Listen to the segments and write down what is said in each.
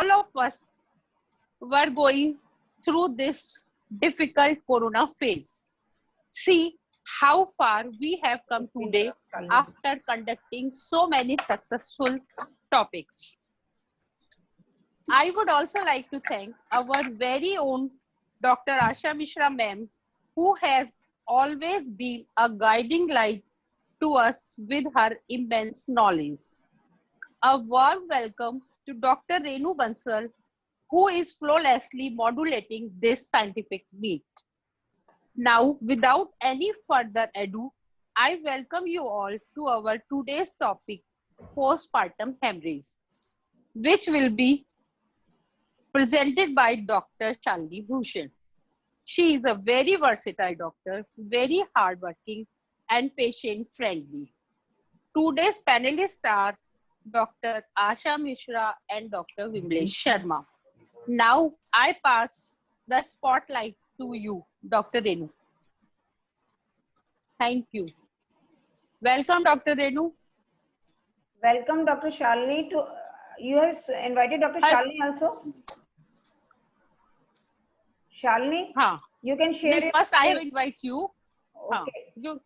all of us were going through this difficult corona phase. See how far we have come today after conducting so many successful topics. I would also like to thank our very own Dr. Asha Mishra ma'am, who has always been a guiding light to us with her immense knowledge. A warm welcome to Dr. Renu Bansal, who is flawlessly modulating this scientific meet. Now, without any further ado, I welcome you all to our today's topic, postpartum hemorrhage, which will be presented by Dr. Shalini Bhushan. She is a very versatile doctor, very hardworking and patient-friendly. Today's panelists are Dr. Asha Mishra and Dr. Vimlesh Sharma. Now I pass the spotlight to you, Dr. Renu. Thank you. Welcome, Dr. Renu. Welcome, Dr. Shalini. You have invited Dr. Shalini also? Shalini, you can share it. First, I have invite you. Okay.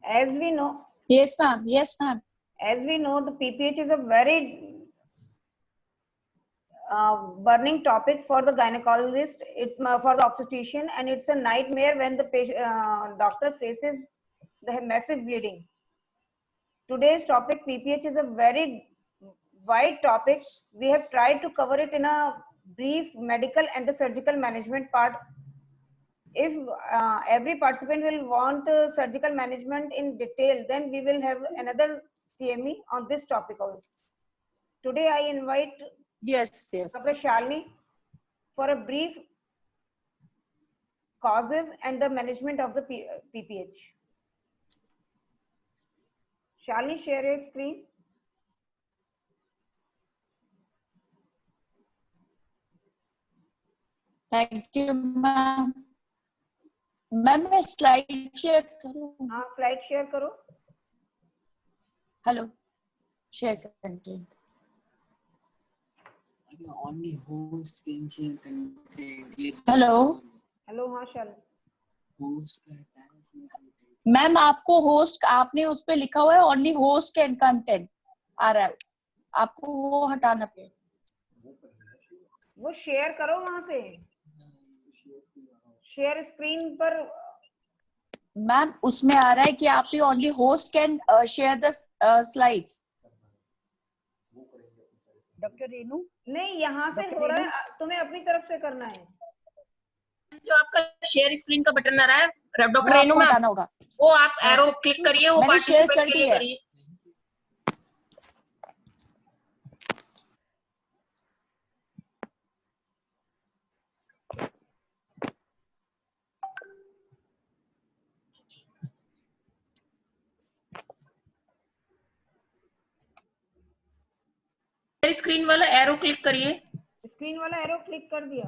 As we know. Yes, ma'am. Yes, ma'am. As we know, the PPH is a very burning topic for the gynecologist, for the obstetrician, and it's a nightmare when the patient, doctor faces the massive bleeding. Today's topic, PPH, is a very wide topic. We have tried to cover it in a brief medical and the surgical management part. If every participant will want surgical management in detail, then we will have another CME on this topic also. Today I invite Dr. Shalini for a brief causes and the management of the PPH. Shalini, share your screen. Thank you, ma'am. Ma'am मैं slide share करूँ? हाँ, slide share करो. Hello, share content. Only host can share content. Hello. Hello, हाँ Shalini. Host ma'am आपको host, आपने उस पे लिखा हुआ है ओनली होस्ट कैन कंटेंट आ रहा है, आपको वो हटाना पड़ेगा. वो शेयर करो वहां से. शेयर स्क्रीन पर. मैम उसमें आ रहा है कि आप only host can share the slides. Doctor Renu नहीं, यहाँ से हो रहा है, तुम्हें अपनी तरफ से करना है. जो आपका शेयर स्क्रीन का बटन आ रहा है डॉक्टर रेनू में, वो आप एरो क्लिक करिए, वो पार्टिसिपेट के लिए करिए. स्क्रीन वाला एरो क्लिक करिए. स्क्रीन वाला एरो क्लिक कर दिया.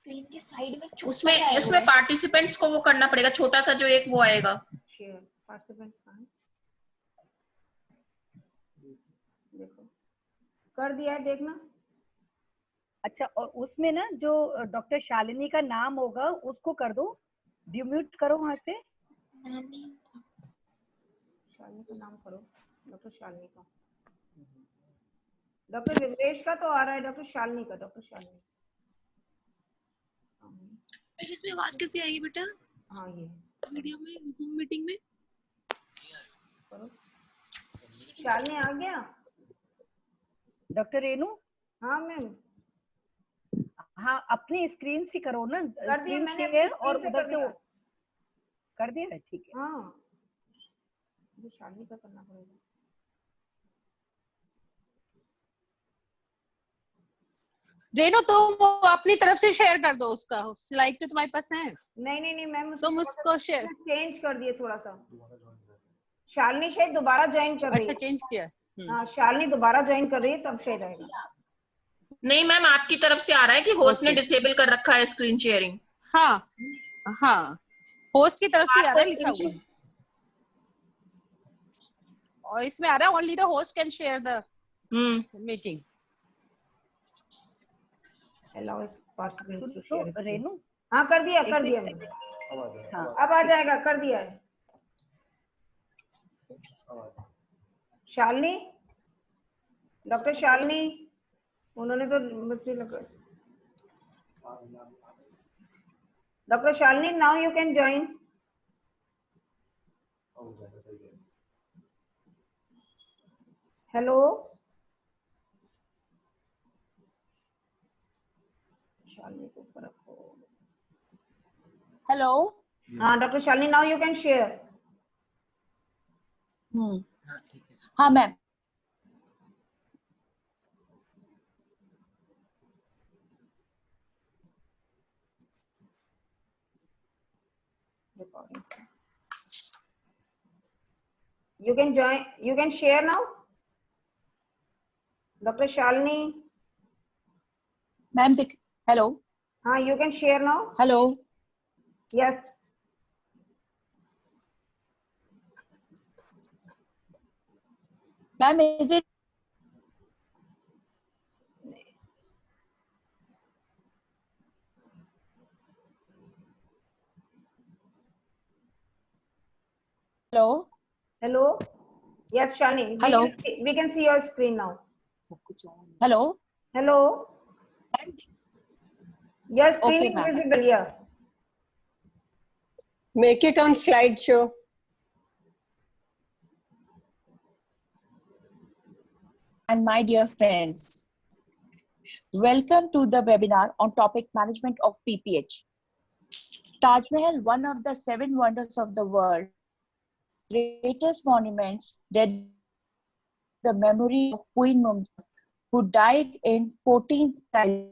स्क्रीन के साइड में उसमें पार्टिसिपेंट्स को वो करना पड़ेगा, छोटा सा जो एक वो आएगा. पार्टिसिपेंट्स देखो कर दिया है, देखना. अच्छा, और उसमें ना जो डॉक्टर शालिनी का नाम होगा उसको कर दो, डिम्यूट करो वहां से. शालिनी का नाम करो, डॉक्टर शालिनी का. डॉक्टर विमलेश का तो आ रहा है, डॉक्टर शालिनी का. डॉक्टर शालिनी इसमें आवाज कैसे आएगी बेटा? हाँ, ये वीडियो में जूम मीटिंग में करो. शालिनी आ गया. डॉक्टर रेनू. हाँ मैम. हाँ, अपनी स्क्रीन से करो ना. कर दिया मैंने, शेयर और उधर से कर दिया है. ठीक है. हाँ, ये शालिनी का करना पड़ेगा. रेनू तुम अपनी तरफ से शेयर कर दो उसका स्लाइड, तो तुम्हारे पास है. नहीं मैम, तुम उसको शेयर चेंज कर दिए थोड़ा सा. शालिनी शायद दोबारा ज्वाइन कर रही है. अच्छा, चेंज किया. हाँ, शालिनी दोबारा ज्वाइन कर रही है, तब शायद आएगा. नहीं मैम, आपकी तरफ से आ रहा है कि होस्ट ने डिसेबल कर रखा है स्क्रीन शेयरिंग. हाँ, होस्ट की तरफ से आ रहा है लिखा हुआ. और इसमें आ रहा है only the host can share the meeting. Allow participants to तो share. रेनू हाँ कर दिया मैंने। हाँ अब आ जाएगा, कर दिया है। शालिनी, डॉक्टर शालिनी, उन्होंने तो बच्चे लगा। Doctor Shalini, now you can join. Hello Shalini को ऊपर रखो। हेलो। हाँ doctor Shalini, now you can share. हाँ ma'am. You can join. You can share now. Dr. Shalini. Ma'am दिख। हेलो। हाँ, you can share now. Hello. Yes. Ma'am is it? Hello. Hello. Yes, Shani. Hello. We can see your screen now. Hello. Hello. Your screen Okay, is ma'am. visible here. Make it on slideshow. And my dear friends, welcome to the webinar on topic management of PPH. Taj Mahal, one of the 7 wonders of the world, greatest monuments that the memory of Queen Mumtaz, who died in 14th century.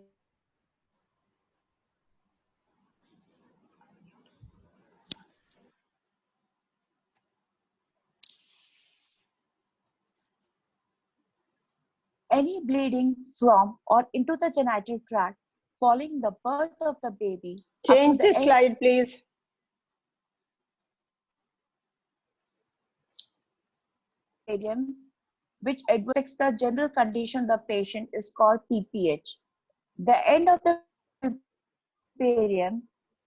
Any bleeding from or into the genital tract following the birth of the baby. Change the slide, please. Which affects the general condition of the patient is called PPH. The end of the period,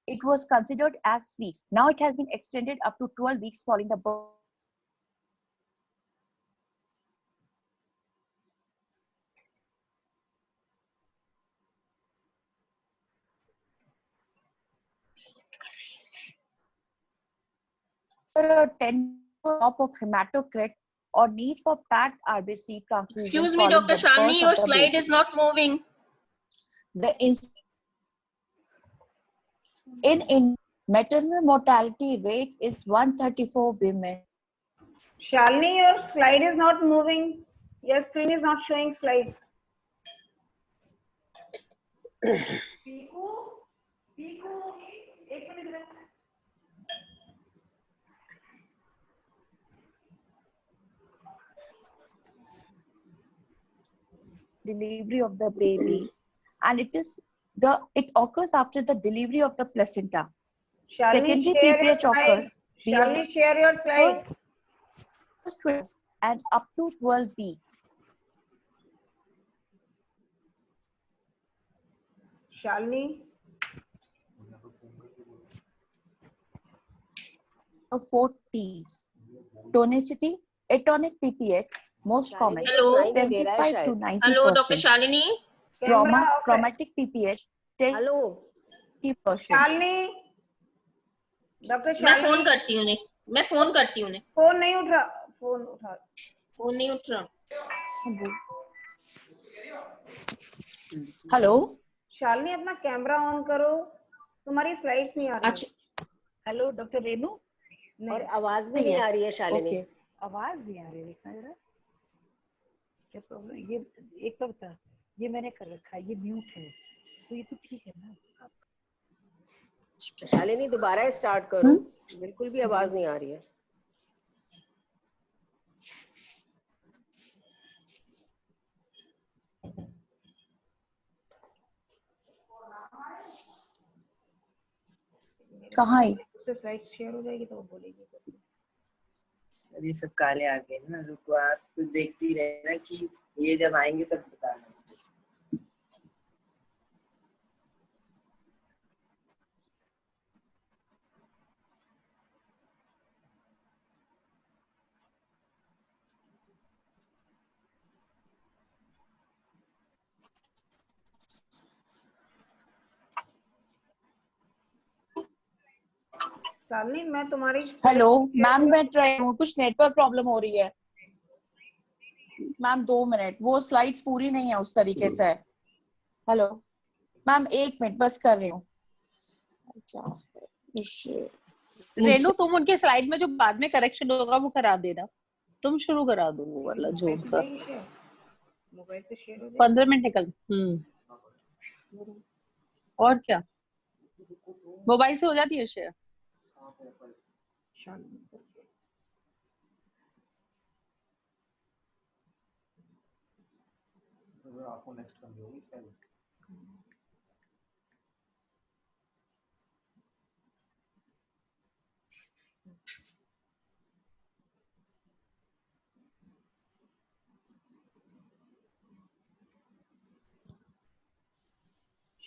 it was considered as weeks. Now it has been extended up to 12 weeks following the birth. A 10 drop of hematocrit or need for packed RBC transfusion. Excuse me, Dr. Shalini, your slide is not moving. In maternal mortality rate is 134 women. Shalini, your slide is not moving. Your screen is not showing slides. Delivery of the baby, and it occurs after the delivery of the placenta. Shalini, Secondary share your PPH slide. occurs Shalini, share your slide. And up to 12 weeks. Shalini. 40s. Tonicity, atonic PPH, most common. Hello. 75 to 90%. Hello, Dr. Shalini. Traumatic PPH, 10%. Shalini. Doctor मैं phone करती हूँ उन्हें phone नहीं उठ रहा phone नहीं उठ रहा हेलो शालिनी अपना कैमरा ऑन करो तुम्हारी स्लाइड्स नहीं आ रही अच्छा हेलो डॉक्टर रेनू और आवाज भी नहीं आ रही है शालिनी आवाज नहीं आ रही देखना जरा क्या प्रॉब्लम ये एक तो बता ये मैंने कर रखा है ये म्यूट है तो ये तो ठीक है ना शालिनी दोबारा स्टार्ट करो बिल्कुल भी आवाज नहीं आ रही है कहाँ है उससे स्लाइड शेयर हो जाएगी तो वो बोलेगी ये सब काले आ गए ना, रुको आप तो देखती रहना कि ये जब आएंगे तब बताना। शालिनी मैं तुम्हारी हेलो मैम, मैं ट्राई हूँ, कुछ नेटवर्क प्रॉब्लम हो रही है मैम। 2 मिनट, वो स्लाइड्स पूरी नहीं है उस तरीके से। हेलो मैम, 1 मिनट बस कर रही हूँ। रेनू तुम उनके स्लाइड में जो बाद में करेक्शन होगा वो करा देना, तुम शुरू करा दो वो वाला जो उनका मोबाइल से शेयर हो 15 मिनट निकल। और क्या मोबाइल से हो जाती है शेयर? आपको नेक्स्ट करनी होगी शायद।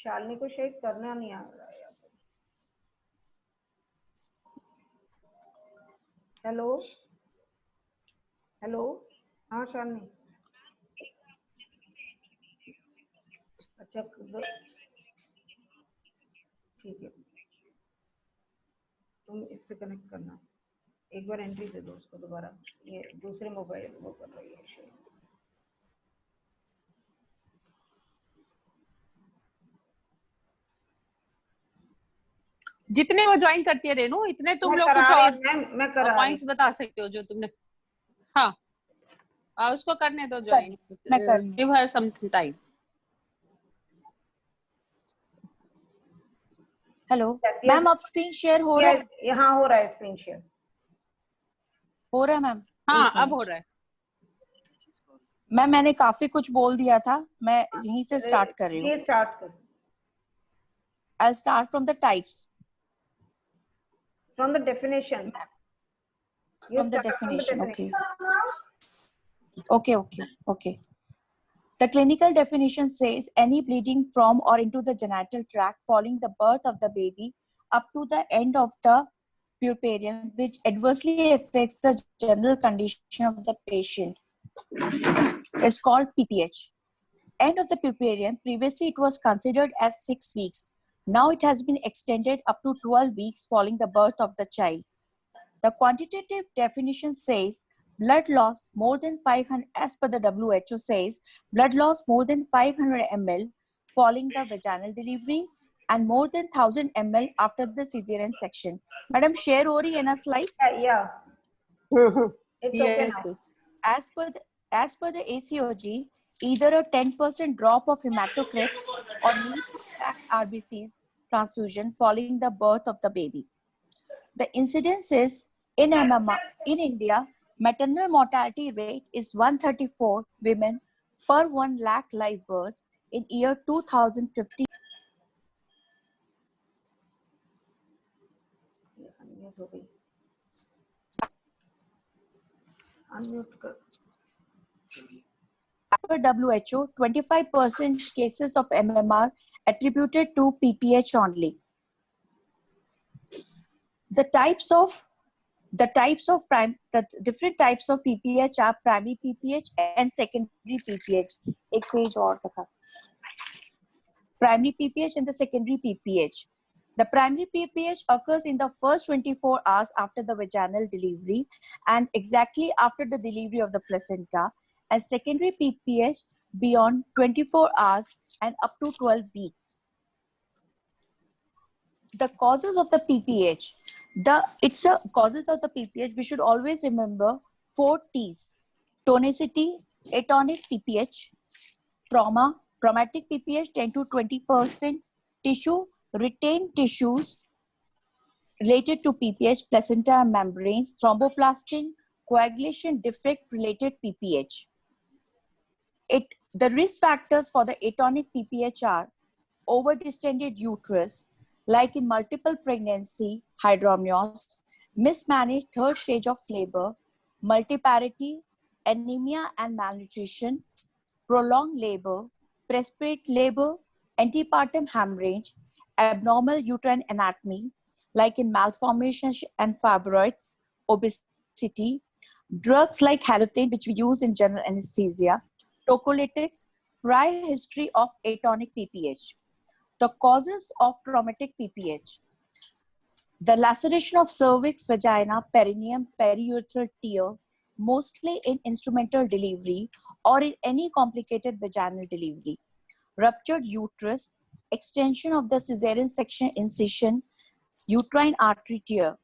शालिनी को शायद करना नहीं आ रहा है। हेलो हेलो, हाँ शालिनी, अच्छा ठीक है, तुम इससे कनेक्ट करना, एक बार एंट्री दे दो उसको दोबारा, ये दूसरे मोबाइल वो कर रही है शायद। जितने वो ज्वाइन करती है रेनू, इतने तुम लोग कुछ और पॉइंट्स बता सकते हो जो तुमने। हाँ उसको करने दो join, give her some time. Hello ma'am, अब स्क्रीन शेयर हो रहा है? यहाँ हो रहा है स्क्रीन शेयर, हो रहा है मैम? हाँ अब हो रहा है मैम। मैंने काफी कुछ बोल दिया था, मैं यहीं से स्टार्ट कर रही हूँ। स्टार्ट कर। I'll start from the types. From the definition. From the definition, okay. Okay. The clinical definition says any bleeding from or into the genital tract following the birth of the baby up to the end of the puerperium, which adversely affects the general condition of the patient, is called PPH. End of the puerperium, previously it was considered as 6 weeks. Now it has been extended up to 12 weeks following the birth of the child. The quantitative definition says blood loss more than 500, as per the WHO says, blood loss more than 500 ml following the vaginal delivery and more than 1000 ml after the cesarean section. Madam, share ho rahi hai na slides? Yeah. It's okay now. As per the ACOG, either a 10% drop of hematocrit or need RBCs transfusion following the birth of the baby. The incidence is in India, maternal mortality rate is 134 women per 1 lakh live births in year 2015. As per WHO, 25% cases of MMR attributed to PPH only. The different types of PPH are primary PPH and secondary PPH. एक page और रखा. Primary PPH and the secondary PPH. The primary PPH occurs in the first 24 hours after the vaginal delivery and exactly after the delivery of the placenta, and secondary PPH beyond 24 hours and up to 12 weeks. The causes of the PPH. Causes of the PPH, we should always remember 4 T's: tonicity, atonic PPH, trauma, traumatic PPH 10 to 20%, tissue, retained tissues related to PPH, placenta and membranes, thromboplastin, coagulation defect related PPH. The risk factors for the atonic PPH are overdistended uterus, like in multiple pregnancy, hydramnios, mismanaged third stage of labor, multiparity, anemia and malnutrition, prolonged labor, respiratory labor, antepartum hemorrhage, abnormal uterine anatomy, like in malformation and fibroids, obesity, drugs like halothane, which we use in general anesthesia, tocolytics, prior history of atonic PPH. The causes of traumatic PPH. The laceration of cervix, vagina, perineum, periurethral tear, mostly in instrumental delivery or in any complicated vaginal delivery. Ruptured uterus, extension of the cesarean section incision, uterine artery tear,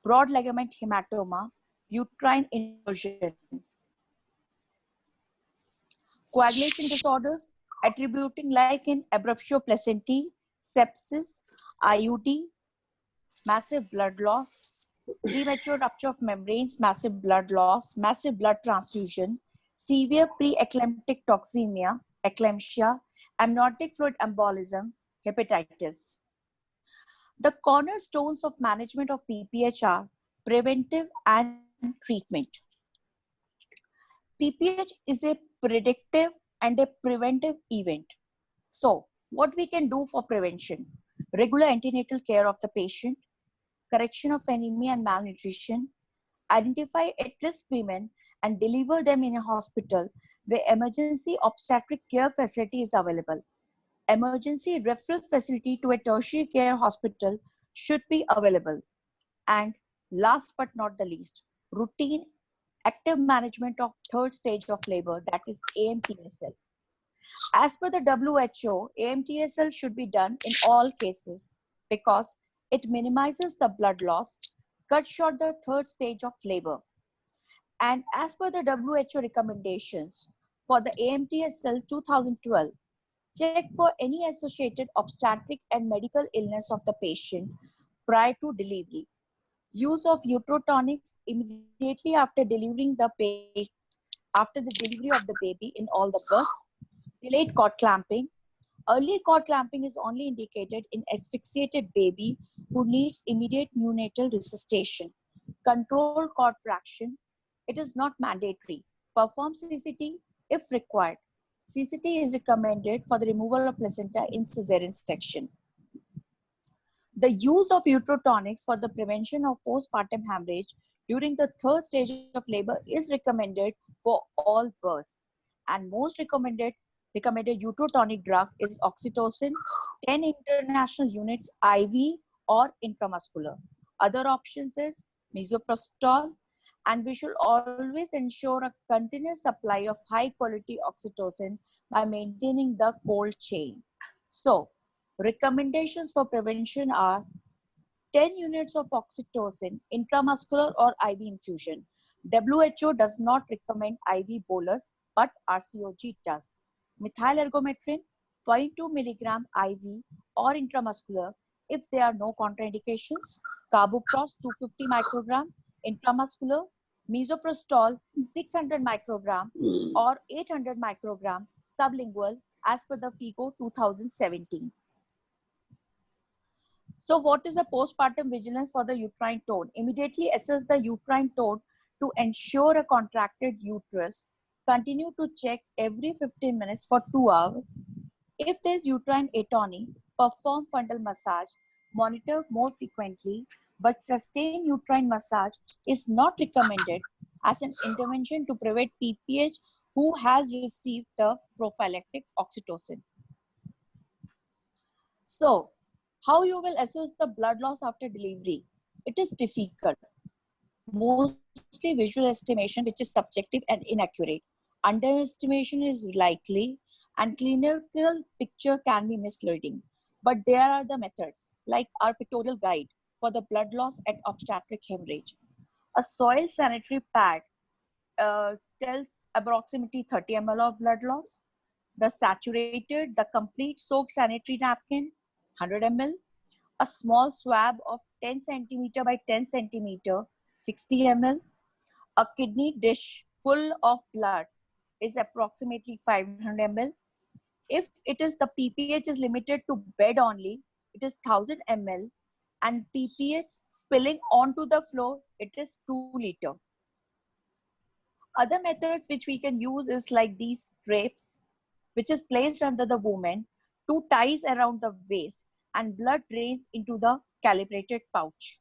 broad ligament hematoma, uterine inversion. Coagulation disorders, attributing like in abruptio placentae, sepsis, IUD, massive blood loss, premature rupture of membranes, massive blood loss, massive blood transfusion, severe pre-eclamptic toxemia, eclampsia, amniotic fluid embolism, hepatitis. The cornerstones of management of PPH are preventive and treatment. PPH is a predictive and a preventive event. So, what we can do for prevention? Regular antenatal care of the patient, correction of anemia and malnutrition, identify at-risk women and deliver them in a hospital where emergency obstetric care facility is available. Emergency referral facility to a tertiary care hospital should be available. And last but not the least, routine active management of third stage of labor, that is AMTSL. As per the WHO, AMTSL should be done in all cases because it minimizes the blood loss, cuts short the third stage of labor. And as per the WHO recommendations for the AMTSL 2012, check for any associated obstetric and medical illness of the patient prior to delivery. Use of uterotonics immediately after delivering after the delivery of the baby in all the births. Delayed cord clamping. Early cord clamping is only indicated in asphyxiated baby who needs immediate neonatal resuscitation. Control cord traction. It is not mandatory. Perform CCT if required. CCT is recommended for the removal of placenta in cesarean section. The use of uterotonics for the prevention of postpartum hemorrhage during the third stage of labor is recommended for all births. And most recommended uterotonic drug is oxytocin, 10 international units IV or intramuscular. Other options is misoprostol, and we should always ensure a continuous supply of high quality oxytocin by maintaining the cold chain. So, recommendations for prevention are 10 units of oxytocin, intramuscular or IV infusion. WHO does not recommend IV bolus, but RCOG does. Methyl ergometrin, 0.2 milligram IV or intramuscular if there are no contraindications. Carboprost, 250 microgram, intramuscular. Misoprostol, 600 microgram or 800 microgram sublingual as per the FIGO 2017. So what is the postpartum vigilance for the uterine tone? Immediately assess the uterine tone to ensure a contracted uterus. Continue to check every 15 minutes for 2 hours. If there is uterine atony, perform fundal massage. Monitor more frequently, but sustained uterine massage is not recommended as an intervention to prevent PPH who has received the prophylactic oxytocin. So, how you will assess the blood loss after delivery? It is difficult. Mostly visual estimation, which is subjective and inaccurate. Underestimation is likely, and clinical picture can be misleading. But there are the methods, like our pictorial guide for the blood loss at obstetric hemorrhage. A soil sanitary pad tells approximately 30 ml of blood loss. The saturated, the complete soaked sanitary napkin, 100 ml. A small swab of 10 centimeter by 10 centimeter, 60 ml. A kidney dish full of blood is approximately 500 ml. If it is the PPH is limited to bed only, it is 1000 ml. And PPH spilling onto the floor, it is 2 liter. Other methods which we can use is like these drapes, which is placed under the woman, two ties around the waist, and blood drains into the calibrated pouch.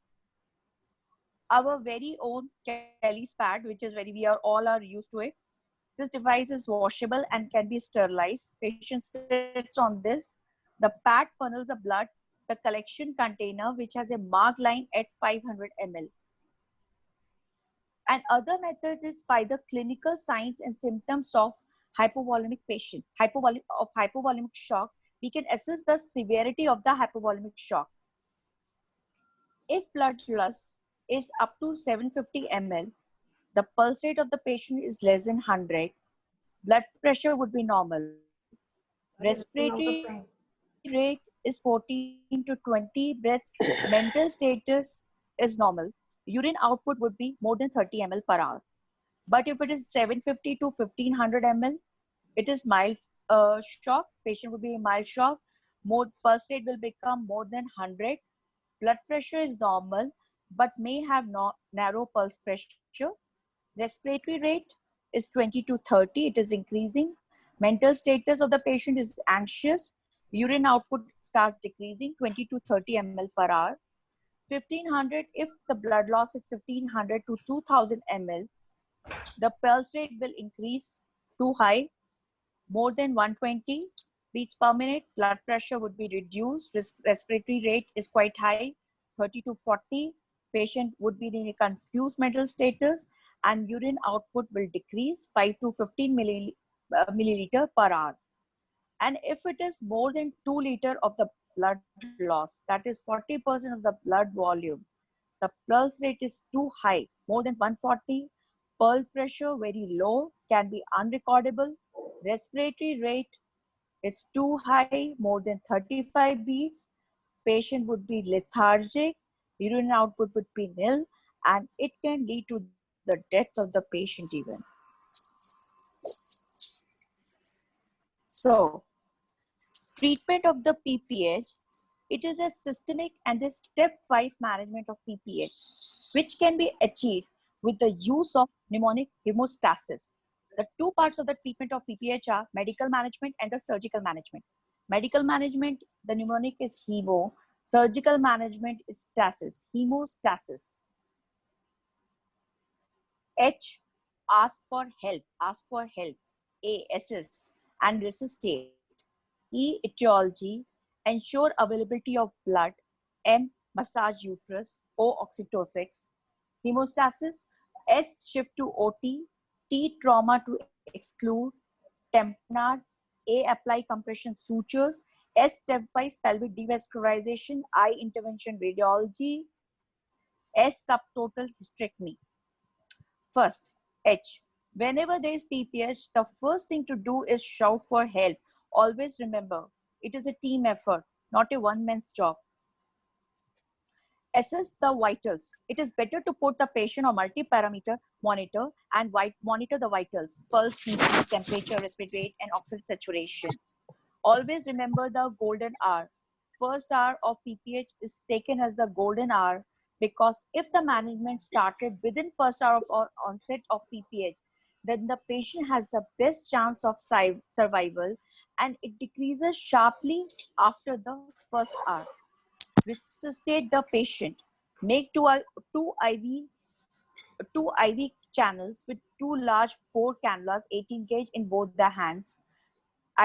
Our very own Kelly's pad, which is we all are used to it. This device is washable and can be sterilized. Patient sits on this. The pad funnels the blood, the collection container, which has a marked line at 500 ml. And other methods is by the clinical signs and symptoms of hypovolemic patient, hypovolemic shock. We can assess the severity of the hypovolemic shock. If blood loss is up to 750 ml, the pulse rate of the patient is less than 100, blood pressure would be normal. Respiratory rate is 14 to 20 breaths. Mental status is normal. Urine output would be more than 30 ml per hour. But if it is 750 to 1500 ml, it is mild shock. Patient would be in mild shock. More pulse rate will become more than 100. Blood pressure is normal, but may have narrow pulse pressure. Respiratory rate is 20 to 30. It is increasing. Mental status of the patient is anxious. Urine output starts decreasing 20 to 30 ml per hour. 1500, if the blood loss is 1500 to 2000 ml, the pulse rate will increase too high, more than 120 beats per minute. Blood pressure would be reduced. Respiratory rate is quite high, 30 to 40. Patient would be in a confused mental status, and urine output will decrease 5 to 15 milliliter per hour. And if it is more than 2 liter of the blood loss, that is 40% of the blood volume, the pulse rate is too high, more than 140. Pulse pressure very low, can be unrecordable. Respiratory rate is too high, more than 35 beats. Patient would be lethargic. Urine output would be nil, and it can lead to the death of the patient even. So, treatment of the PPH, it is a systemic and a stepwise management of PPH, which can be achieved with the use of mnemonic hemostasis. The two parts of the treatment of PPH are medical management and the surgical management. Medical management, the mnemonic is hemo. Surgical management is stasis, hemostasis. H, ask for help, A, assess and resuscitate. E, etiology, ensure availability of blood. M, massage uterus. O, oxytocin. Hemostasis. S, shift to OT. T, trauma to exclude. Tamponade. A, apply compression sutures. S, stepwise pelvic devascularization. I, intervention radiology. S, subtotal hysterectomy. First, H. Whenever there is PPH, the first thing to do is shout for help. Always remember, it is a team effort, not a one-man's job. Assess the vitals. It is better to put the patient on multi-parameter monitor and monitor the vitals: pulse, BPM, temperature, respiratory rate, and oxygen saturation. Always remember the golden hour. First hour of PPH is taken as the golden hour because if the management started within first hour of onset of PPH, then the patient has the best chance of survival, and it decreases sharply after the first hour. Resuscitate the patient. Make two IV channels with two large bore cannulas, 18 gauge in both the hands.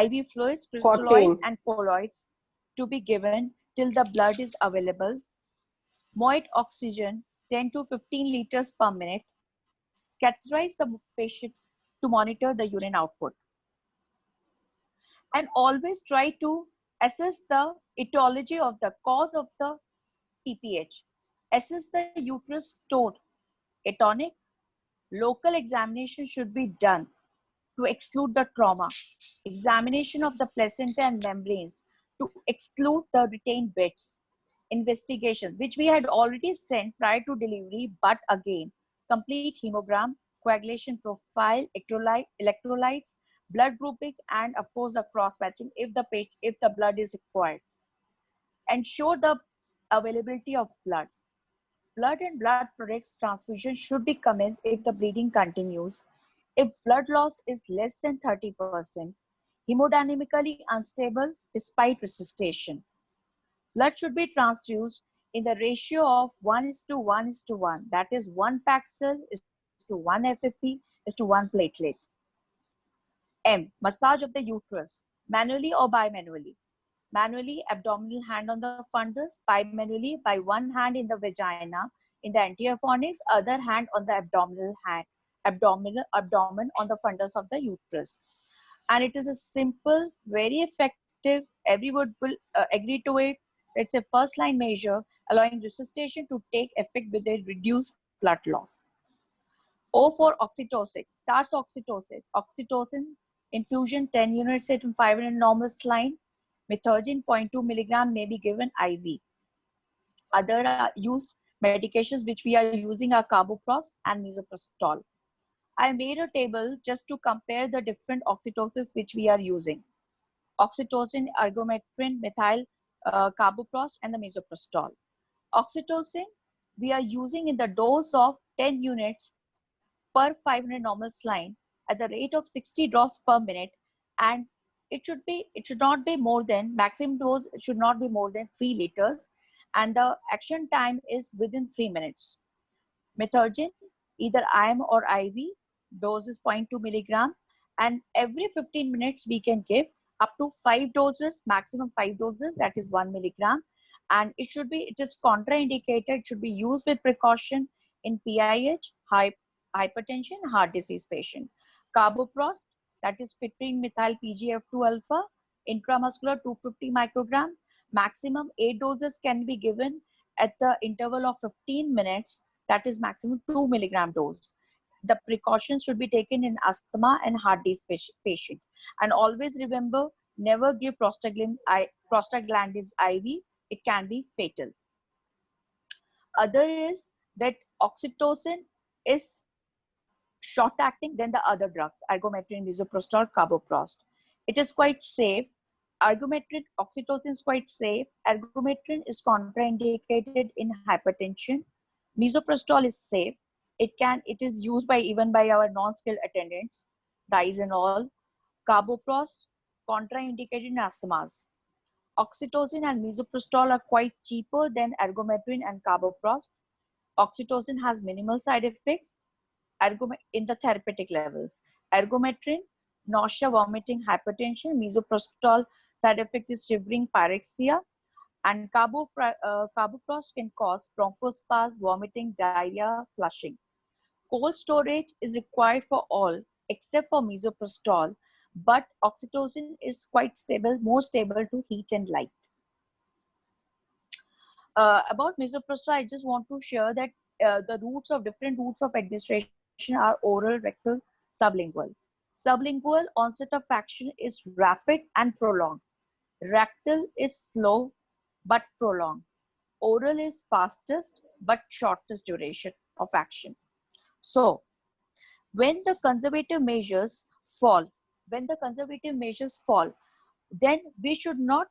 IV fluids, crystalloids and colloids to be given till the blood is available. Moist oxygen, 10 to 15 liters per minute. Catheterize the patient to monitor the urine output. And always try to assess the etiology of the cause of the PPH. Assess the uterus tone. Atonic. Local examination should be done to exclude the trauma. Examination of the placenta and membranes to exclude the retained bits. Investigation, which we had already sent prior to delivery, but again, complete hemogram, coagulation profile, electrolytes, blood grouping, and of course the cross-matching if the blood is required. Ensure the availability of blood. Blood and blood products transfusion should be commenced if the bleeding continues. If blood loss is less than 30%, hemodynamically unstable despite resuscitation. Blood should be transfused in the ratio of 1:1:1. That is 1 Paxil is to 1 FFP is to 1 platelet. M. Massage of the uterus, manually or bimanually. Manually, abdominal hand on the fundus, bimanually by one hand in the vagina, in the anterior fornix, other hand on the abdomen on the fundus of the uterus. And it is a simple, very effective, everyone will agree to it. It's a first line measure allowing resuscitation to take effect with a reduced blood loss. O for oxytocin, starts oxytocin. Oxytocin infusion 10 units at 500 normal saline. Methergine 0.2 milligram may be given IV. Other used medications which we are using are carboprost and misoprostol. I made a table just to compare the different oxytocins which we are using. Oxytocin, ergometrin, methyl carboprost, and the misoprostol. Oxytocin, we are using in the dose of 10 units per 500 normal saline at the rate of 60 drops per minute, and it should not be more than, maximum dose should not be more than 3 liters, and the action time is within 3 minutes. Methergine, either IM or IV, dose is 0.2 milligram, and every 15 minutes we can give up to 5 doses, maximum 5 doses, that is 1 milligram, and it is contraindicated, should be used with precaution in PIH, hypertension, heart disease patient. Carboprost, that is piperine methyl PGF2 alpha, intramuscular 250 microgram, maximum 8 doses can be given at the interval of 15 minutes, that is maximum 2 milligram dose. The precautions should be taken in asthma and heart disease patient. And always remember, never give prostaglandins IV, it can be fatal. Other is that oxytocin is short acting than the other drugs, ergometrin, misoprostol, carboprost. It is quite safe. Ergometrin, oxytocin is quite safe. Ergometrin is contraindicated in hypertension. Misoprostol is safe. It is used even by our non-skilled attendants, dyes and all. Carboprost, contraindicated in asthmas. Oxytocin and misoprostol are quite cheaper than ergometrin and carboprost. Oxytocin has minimal side effects in the therapeutic levels. Ergometrin, nausea, vomiting, hypertension. Misoprostol, side effect is shivering, pyrexia. And carboprost can cause bronchospasm, vomiting, diarrhea, flushing. Cold storage is required for all except for misoprostol, but oxytocin is quite stable, more stable to heat and light. About misoprostol, I just want to share that the different routes of administration are oral, rectal, sublingual. Sublingual onset of action is rapid and prolonged. Rectal is slow but prolonged. Oral is fastest but shortest duration of action. So, when the conservative measures fall, then we should not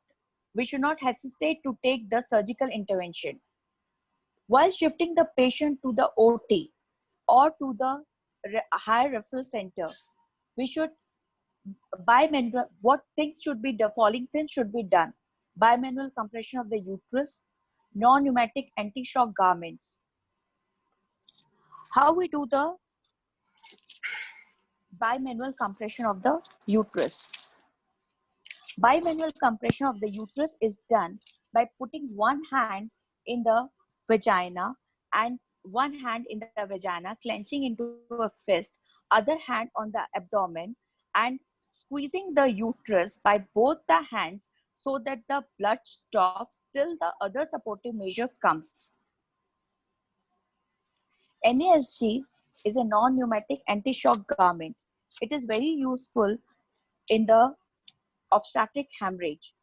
hesitate to take the surgical intervention. While shifting the patient to the OT or to the higher referral center, we should the following things should be done. Bimanual compression of the uterus, non-pneumatic anti-shock garments. How we do the bimanual compression of the uterus? Bimanual compression of the uterus is done by putting one hand in the vagina and one hand in the vagina, clenching into a fist, other hand on the abdomen, and squeezing the uterus by both the hands so that the blood stops till the other supportive measure comes. NASG is a non-pneumatic anti-shock garment. It is very useful in the obstetric hemorrhage.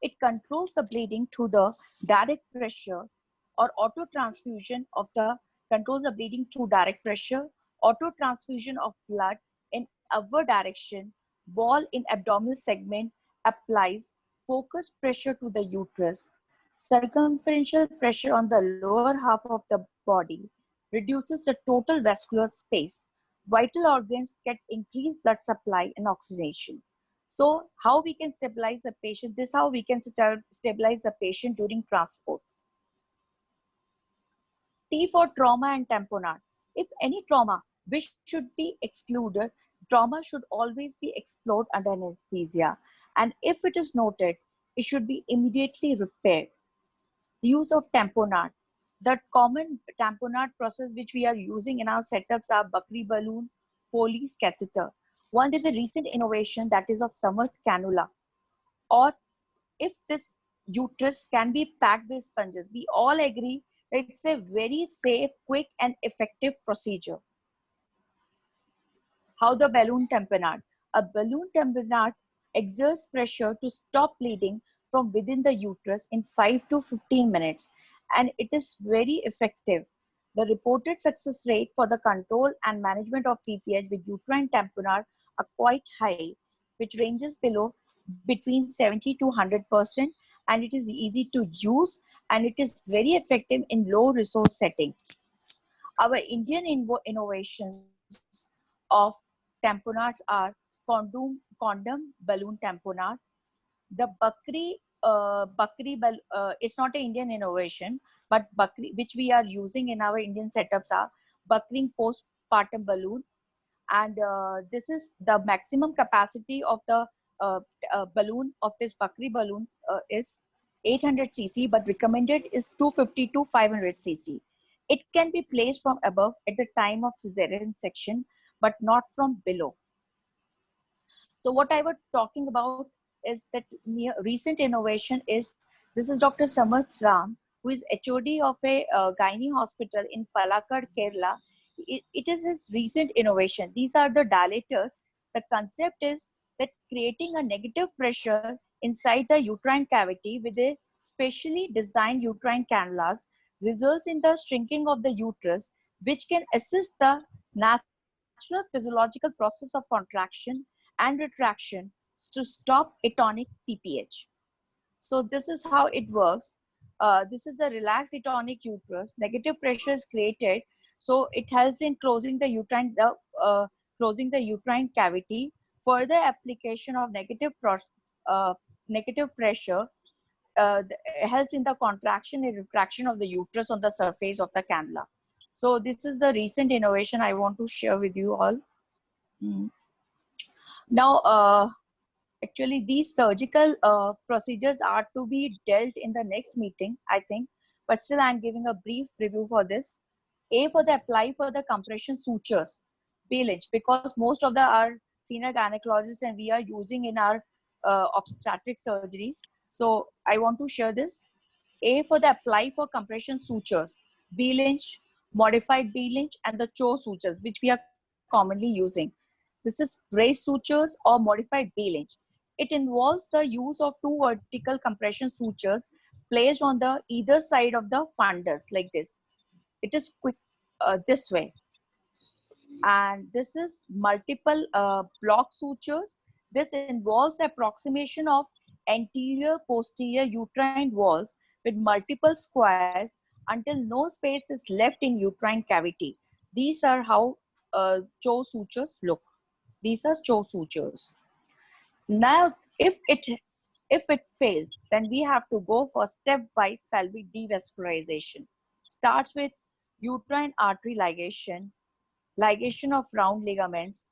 It controls the bleeding through the direct pressure or auto transfusion of the controls the bleeding through direct pressure, auto transfusion of blood in upward direction, ball in abdominal segment, applies focused pressure to the uterus, circumferential pressure on the lower half of the body, reduces the total vascular space. vital organs get increased blood supply and oxygenation. So how we can stabilize the patient? This is how we can stabilize the patient during transport. T for trauma and tamponade. If any trauma which should be excluded, trauma should always be explored under anesthesia. And if it is noted, it should be immediately repaired. The use of tamponade. The common tamponade process which we are using in our setups are Bakri balloon, Foley's catheter. One is a recent innovation that is of Samarth cannula. Or if this uterus can be packed with sponges, we all agree that it's a very safe, quick and effective procedure. How the balloon tamponade. A balloon tamponade exerts pressure to stop bleeding from within the uterus in 5 to 15 minutes, and it is very effective. The reported success rate for the control and management of PPH with uterine tamponade are quite high, which ranges between 70 to 100%, and it is easy to use and it is very effective in low resource settings. Our Indian innovations of tamponades are condom balloon tamponade. The Bakri it's not an Indian innovation, but Bakri, which we are using in our Indian setups, are Bakri postpartum balloon. And this is the maximum capacity of the balloon of this Bakri balloon is 800 cc, but recommended is 250 to 500 cc. It can be placed from above at the time of cesarean section, but not from below. So what I was talking about is that recent innovation is, this is Dr. Samarth Ram, who is HOD of a gynae hospital in Palakkad, Kerala. It is his recent innovation. These are the dilators. The concept is that creating a negative pressure inside the uterine cavity with a specially designed uterine cannulas results in the shrinking of the uterus, which can assist the natural physiological process of contraction and retraction to stop atonic TPH. So this is how it works. This is the relaxed atonic uterus. Negative pressure is created, so it helps in closing the uterine cavity. Further application of negative pressure helps in the contraction and retraction of the uterus on the surface of the cannula. So this is the recent innovation I want to share with you all. Now, actually, these surgical procedures are to be dealt in the next meeting, I think. But still, I'm giving a brief review for this. A for the apply for the compression sutures, Bailage, because most of our senior gynecologists and we are using in our obstetric surgeries. So I want to share this. A for the apply for compression sutures, B-Lynch, modified B-Lynch, and the Cho sutures, which we are commonly using. This is brace sutures or modified B-Lynch. It involves the use of two vertical compression sutures placed on the either side of the fundus like this. It is quick this way. And this is multiple block sutures. This involves the approximation of anterior posterior uterine walls with multiple squares until no space is left in uterine cavity. These are how Cho sutures look. These are Cho sutures. Now, if it fails, then we have to go for stepwise pelvic devascularization. Starts with uterine artery ligation, ligation of round ligaments,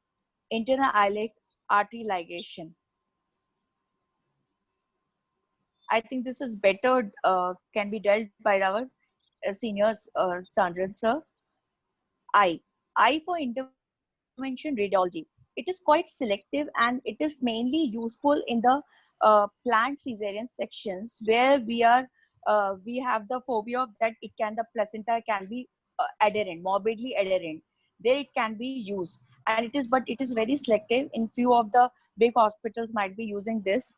internal iliac artery ligation. I think this is better, can be dealt by our seniors, Sandran sir. I for intervention radiology. It is quite selective and it is mainly useful in the planned cesarean sections where we have the phobia that the placenta can be adherent, morbidly adherent. There it can be used, and but it is very selective. In few of the big hospitals might be using this.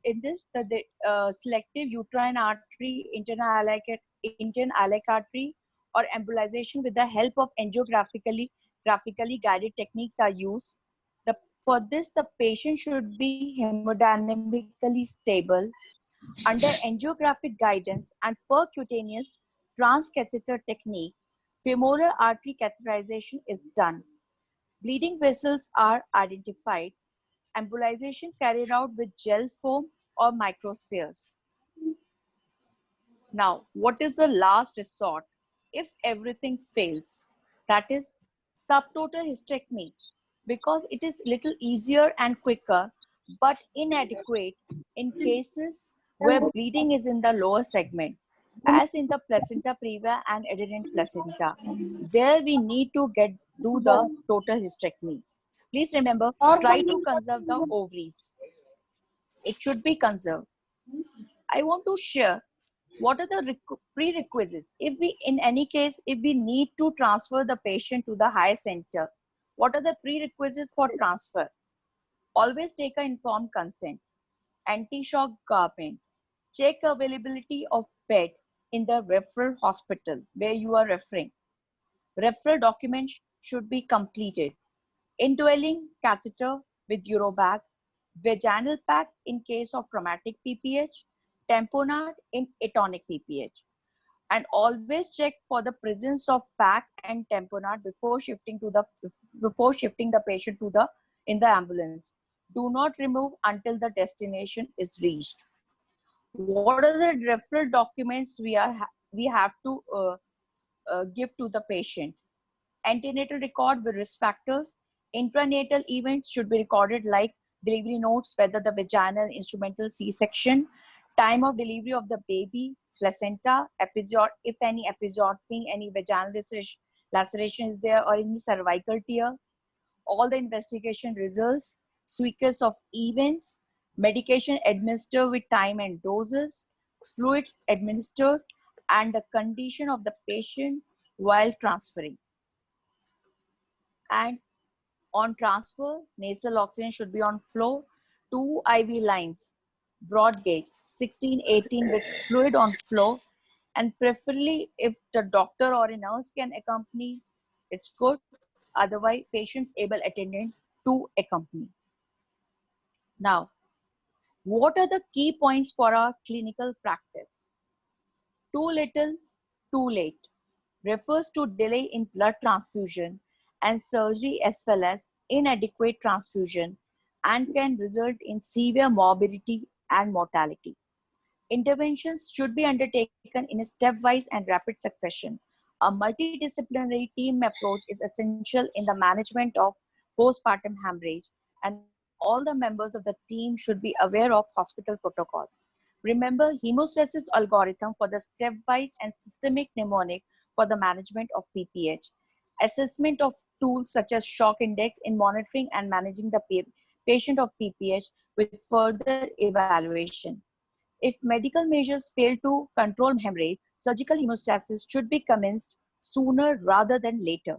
In this, the selective uterine artery, internal iliac artery, or embolization with the help of graphically guided techniques are used. For this, the patient should be hemodynamically stable under angiographic guidance and percutaneous transcatheter technique. Femoral artery catheterization is done. Bleeding vessels are identified. Embolization carried out with gel foam or microspheres. Now, what is the last resort if everything fails? That is subtotal hysterectomy, because it is little easier and quicker, but inadequate in cases where bleeding is in the lower segment, as in the placenta previa and adherent placenta. There we need to do the total hysterectomy. Please remember, try to conserve the ovaries. It should be conserved. I want to share what are the prerequisites. If we, in any case, if we need to transfer the patient to the higher center, what are the prerequisites for transfer? Always take an informed consent, anti-shock garment, check availability of bed in the referral hospital where you are referring. Referral documents should be completed. Indwelling catheter with Urobag, vaginal pack in case of traumatic PPH, tamponade in atonic PPH. And always check for the presence of pack and tamponade before shifting the patient to the in the ambulance. Do not remove until the destination is reached. What are the referral documents we have to give to the patient? Antenatal record with risk factors. Intranatal events should be recorded like delivery notes, whether the vaginal, instrumental, C-section, time of delivery of the baby, placenta, episode, if any episiotomy, any vaginal laceration is there, or any cervical tear, all the investigation results, sequence of events, medication administered with time and doses, fluids administered, and the condition of the patient while transferring. And on transfer, nasal oxygen should be on flow. 2 IV lines, broad gauge, 16-18 with fluid on flow. And preferably, if the doctor or a nurse can accompany, it's good. Otherwise, patient's able attendant to accompany. Now, what are the key points for our clinical practice? Too little, too late refers to delay in blood transfusion and surgery, as well as inadequate transfusion, and can result in severe morbidity and mortality. Interventions should be undertaken in a stepwise and rapid succession. A multidisciplinary team approach is essential in the management of postpartum hemorrhage, and all the members of the team should be aware of hospital protocol. Remember hemostasis algorithm for the stepwise and systemic mnemonic for the management of PPH. Assessment of tools such as shock index in monitoring and managing the patient of PPH with further evaluation. If medical measures fail to control hemorrhage, surgical hemostasis should be commenced sooner rather than later.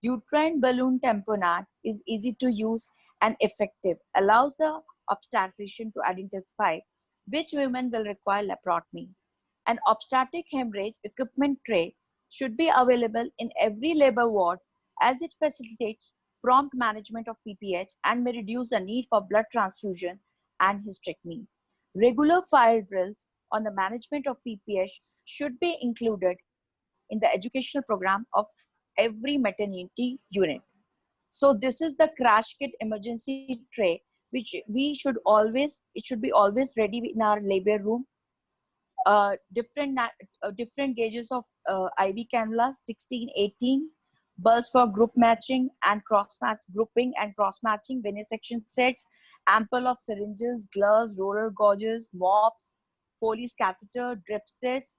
Uterine balloon tamponade is easy to use and effective, allows the obstetrician to identify which women will require laparotomy. An obstetric hemorrhage equipment tray should be available in every labor ward, as it facilitates prompt management of PPH and may reduce the need for blood transfusion and hysterectomy. Regular fire drills on the management of PPH should be included in the educational program of every maternity unit. So this is the crash kit emergency tray, which it should be always ready in our labor room. Different gauges of IV cannula, 16, 18, bulbs for group matching and grouping and cross matching, venesection sets, ample of syringes, gloves, roller gauges, mops, Foley's catheter, drip sets,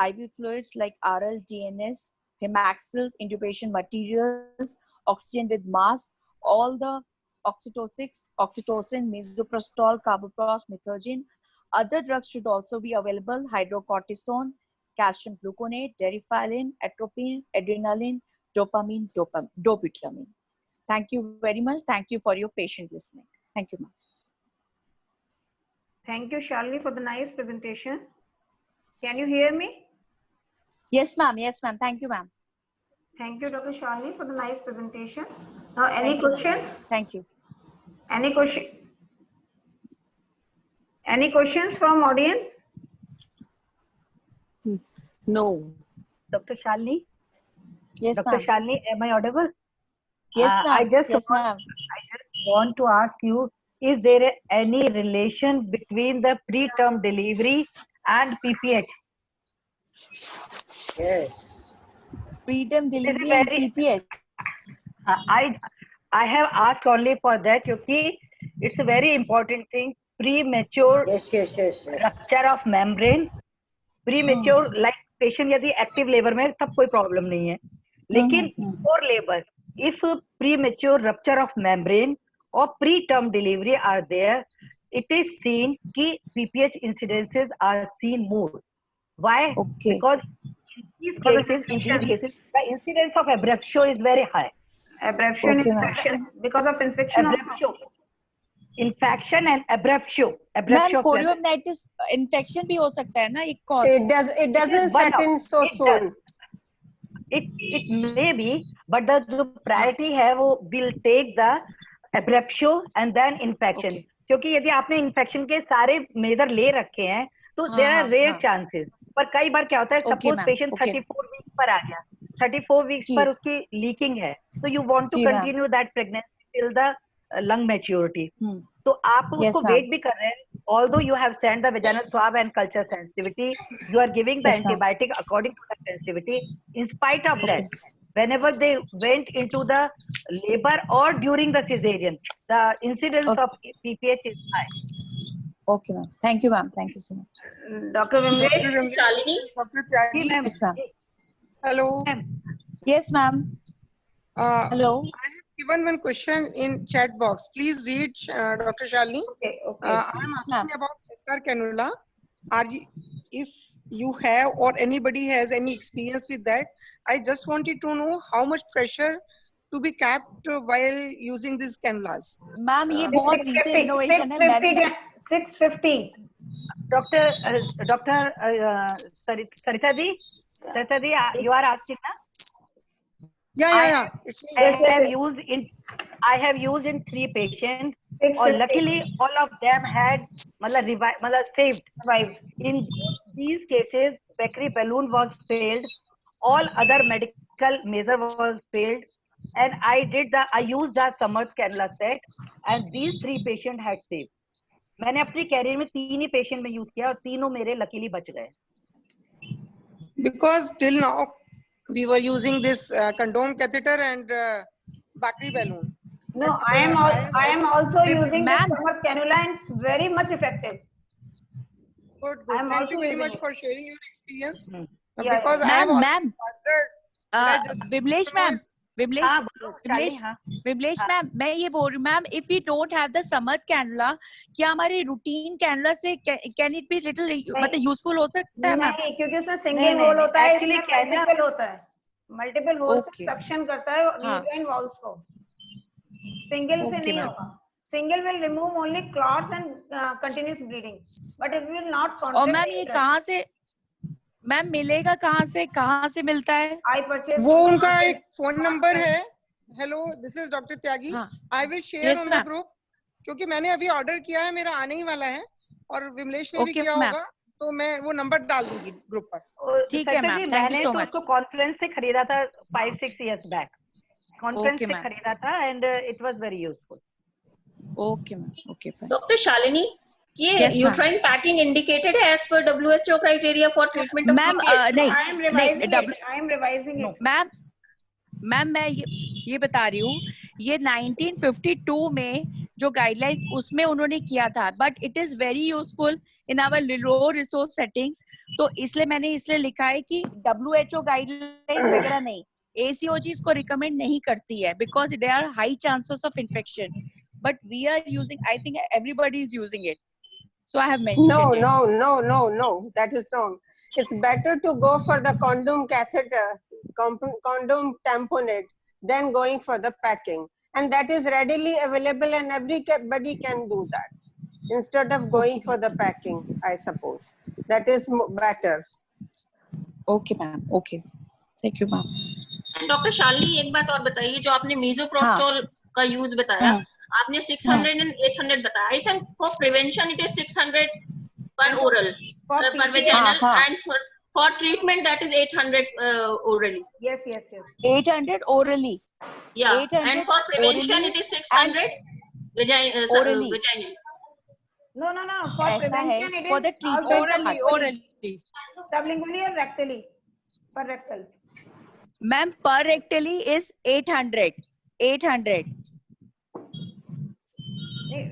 IV fluids like RL, DNS, Hemaxils, intubation materials, oxygen with mask, all the oxytocin, misoprostol, carboprost, methogen. Other drugs should also be available: hydrocortisone, calcium gluconate, deriphyllin, atropine, adrenaline, dopamine, dobutamine. Thank you very much. Thank you for your patient listening. Thank you, ma'am. Thank you, Shalini, for the nice presentation. Can you hear me? Yes, ma'am. Yes, ma'am. Thank you, ma'am. Thank you, Dr. Shalini, for the nice presentation. Now, any questions? Thank you. Any question? Any questions from audience? No. Dr. Shalini? Yes, Dr. ma'am. Shalini, am I audible? Yes, ma'am. I just Yes, ma'am. want to ask you, is there any relation between the preterm delivery and PPH? Yes. Preterm This is delivery and very, PPH. I have asked only for that because it's a very important thing. Premature Yes. rupture of membrane, premature like patient यदि active labor में तब कोई problem नहीं है, लेकिन before labor, if premature rupture of membrane or preterm delivery are there, it is seen कि PPH incidences are seen more. Why? Okay. Because in these cases, the incidence of abruptio is very high. Abruption, Okay, ma'am. infection, because of infection. Abruptio. Infection and abruptio. Ma'am Abruptio of chorioamnionitis infection भी हो सकता है ना एक cause. It doesn't set in so soon. It may be, but the जो priority है वो will take the abruptio and then infection. Okay. क्योंकि यदि आपने infection के सारे measure ले रखे हैं तो there are rare chances. पर कई बार क्या होता है, suppose patient 34 weeks पर आ गया, 34 weeks पर उसकी leaking है, so you want to continue that pregnancy till the lung maturity. तो आप उसको wait भी कर रहे हैं. Although you have sent the vaginal swab and culture sensitivity, you are giving the antibiotic according to the sensitivity. In spite of that, whenever they went into the labor or during the cesarean, the incidence of PPH is high. Okay, ma'am. Thank you, ma'am. Thank you so much. Dr. Vimlesh. Shalini. Dr. Tyagi. Yes, ma'am. Hello. Yes, ma'am. Hello. I have given one question in chat box. Please read, Dr. Shalini. Okay. I'm asking about SR cannula. If you have or anybody has any experience with that, I just wanted to know how much pressure to be kept while using these cannulas. Ma'am, ये बहुत recent innovation है. 650. Dr. Sarita ji, you are asking, na? Yeah. I have used in 3 patients, and luckily all of them had saved. In these cases, Beckery balloon was failed, all other medical measure was failed, and I used the Summers cannula set, and these 3 patients had saved. मैंने अपनी career में 3 ही patient में use किया और तीनों मेरे luckily बच गए. Because till now we were using this condom catheter and Beckery balloon. No, I am also using the Summers cannula and it's very much effective. Good. Thank you very much for sharing your experience. Because I have Vimlesh ma'am. Vimlesh ma'am, मैं ये बोल रही हूँ ma'am, if we don't have the Summers cannula, क्या हमारे routine cannula से can it be little मतलब useful हो सकता है मैम? नहीं, क्योंकि उसमें single hole होता है, इसमें multiple होता है. Multiple holes से suction करता है uterine valves को. Single से नहीं होगा. Single will remove only clots and continuous bleeding, but it will not contract. और मैम ये कहाँ से मैम मिलेगा, कहाँ से मिलता है? वो उनका एक फोन नंबर है. Hello, this is doctor Tyagi. I will share on the group, क्योंकि मैंने अभी ऑर्डर किया है, मेरा आने ही वाला है और विमलेश ने भी किया होगा, तो मैं वो नंबर डाल दूंगी ग्रुप पर. ठीक है ma'am, thank you so much. मैंने तो कॉन्फ्रेंस से खरीदा था 5-6 years बैक. कॉन्फ्रेंस से खरीदा था and it was very useful. Okay ma'am, okay fine. Doctor Shalini, ये यूट्राइन पैकिंग इंडिकेटेड है as per WHO criteria for treatment of ma'am? नहीं, I am revising it. Ma'am मैं ये बता रही हूँ, ये 1952 में जो गाइडलाइंस उसमें उन्होंने किया था, but it is very useful in our low resource settings. तो इसलिए मैंने लिखा है कि WHO गाइडलाइंस वगैरह नहीं, ACOG इसको रिकमेंड नहीं करती है because there are high chances of infection, but we are using, I think everybody is using it. So I have mentioned No. That is wrong. It's better to go for the condom catheter, condom tamponade, than going for the packing. And that is readily available and everybody can do that. Instead of going for the packing, I suppose. That is better. Okay, ma'am. Okay. Thank you, ma'am. And Dr. Shalini, एक बात और बताइए, जो आपने misoprostol का use बताया, आपने 600 and 800 बताया. I think for prevention it is 600 per oral, per vaginal, and for treatment that is 800 orally. Yes. 800 orally. Yeah, 800 and for prevention orally it is 600 orally. vaginal. No. For ऐसा है prevention it for is the treatment Orally, part. orally. sublingually or rectally. Per rectal. Ma'am, per rectally is 800. 800.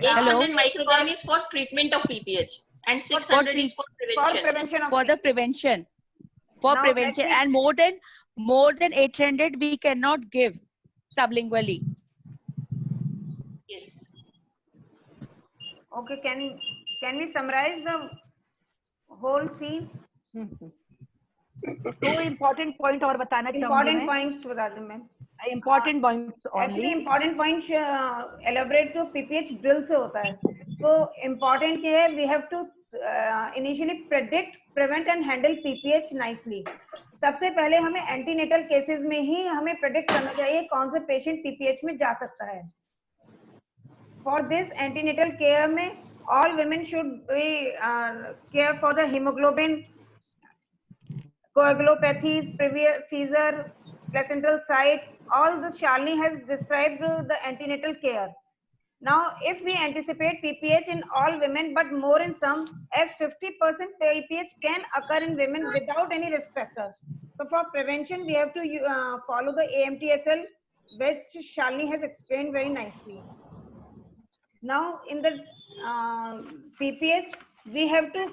800 microgram is for treatment of PPH and 600 is for prevention. For the prevention. For Now, prevention. And more than 800 we cannot give sublingually. Yes. Okay, can we summarize the whole scene? दो important point और बताना चाहूंगी Important मैं. points बता दूं मैं. Important points only. Actually important points elaborate तो PPH drill से होता है. तो important क्या है? We have to initially predict, prevent and handle PPH nicely. सबसे पहले हमें antenatal cases में ही हमें predict करना चाहिए कौन से patient PPH में जा सकता है. For this antenatal care में all women should be care for the hemoglobin, coagulopathies, previous seizure, placental site. All the Shalini has described the antenatal care. Now, if we anticipate PPH in all women, but more in some, as 50% PPH can occur in women without any risk factors. So, for prevention, we have to follow the AMTSL, which Shalini has explained very nicely. Now, in the PPH, we have to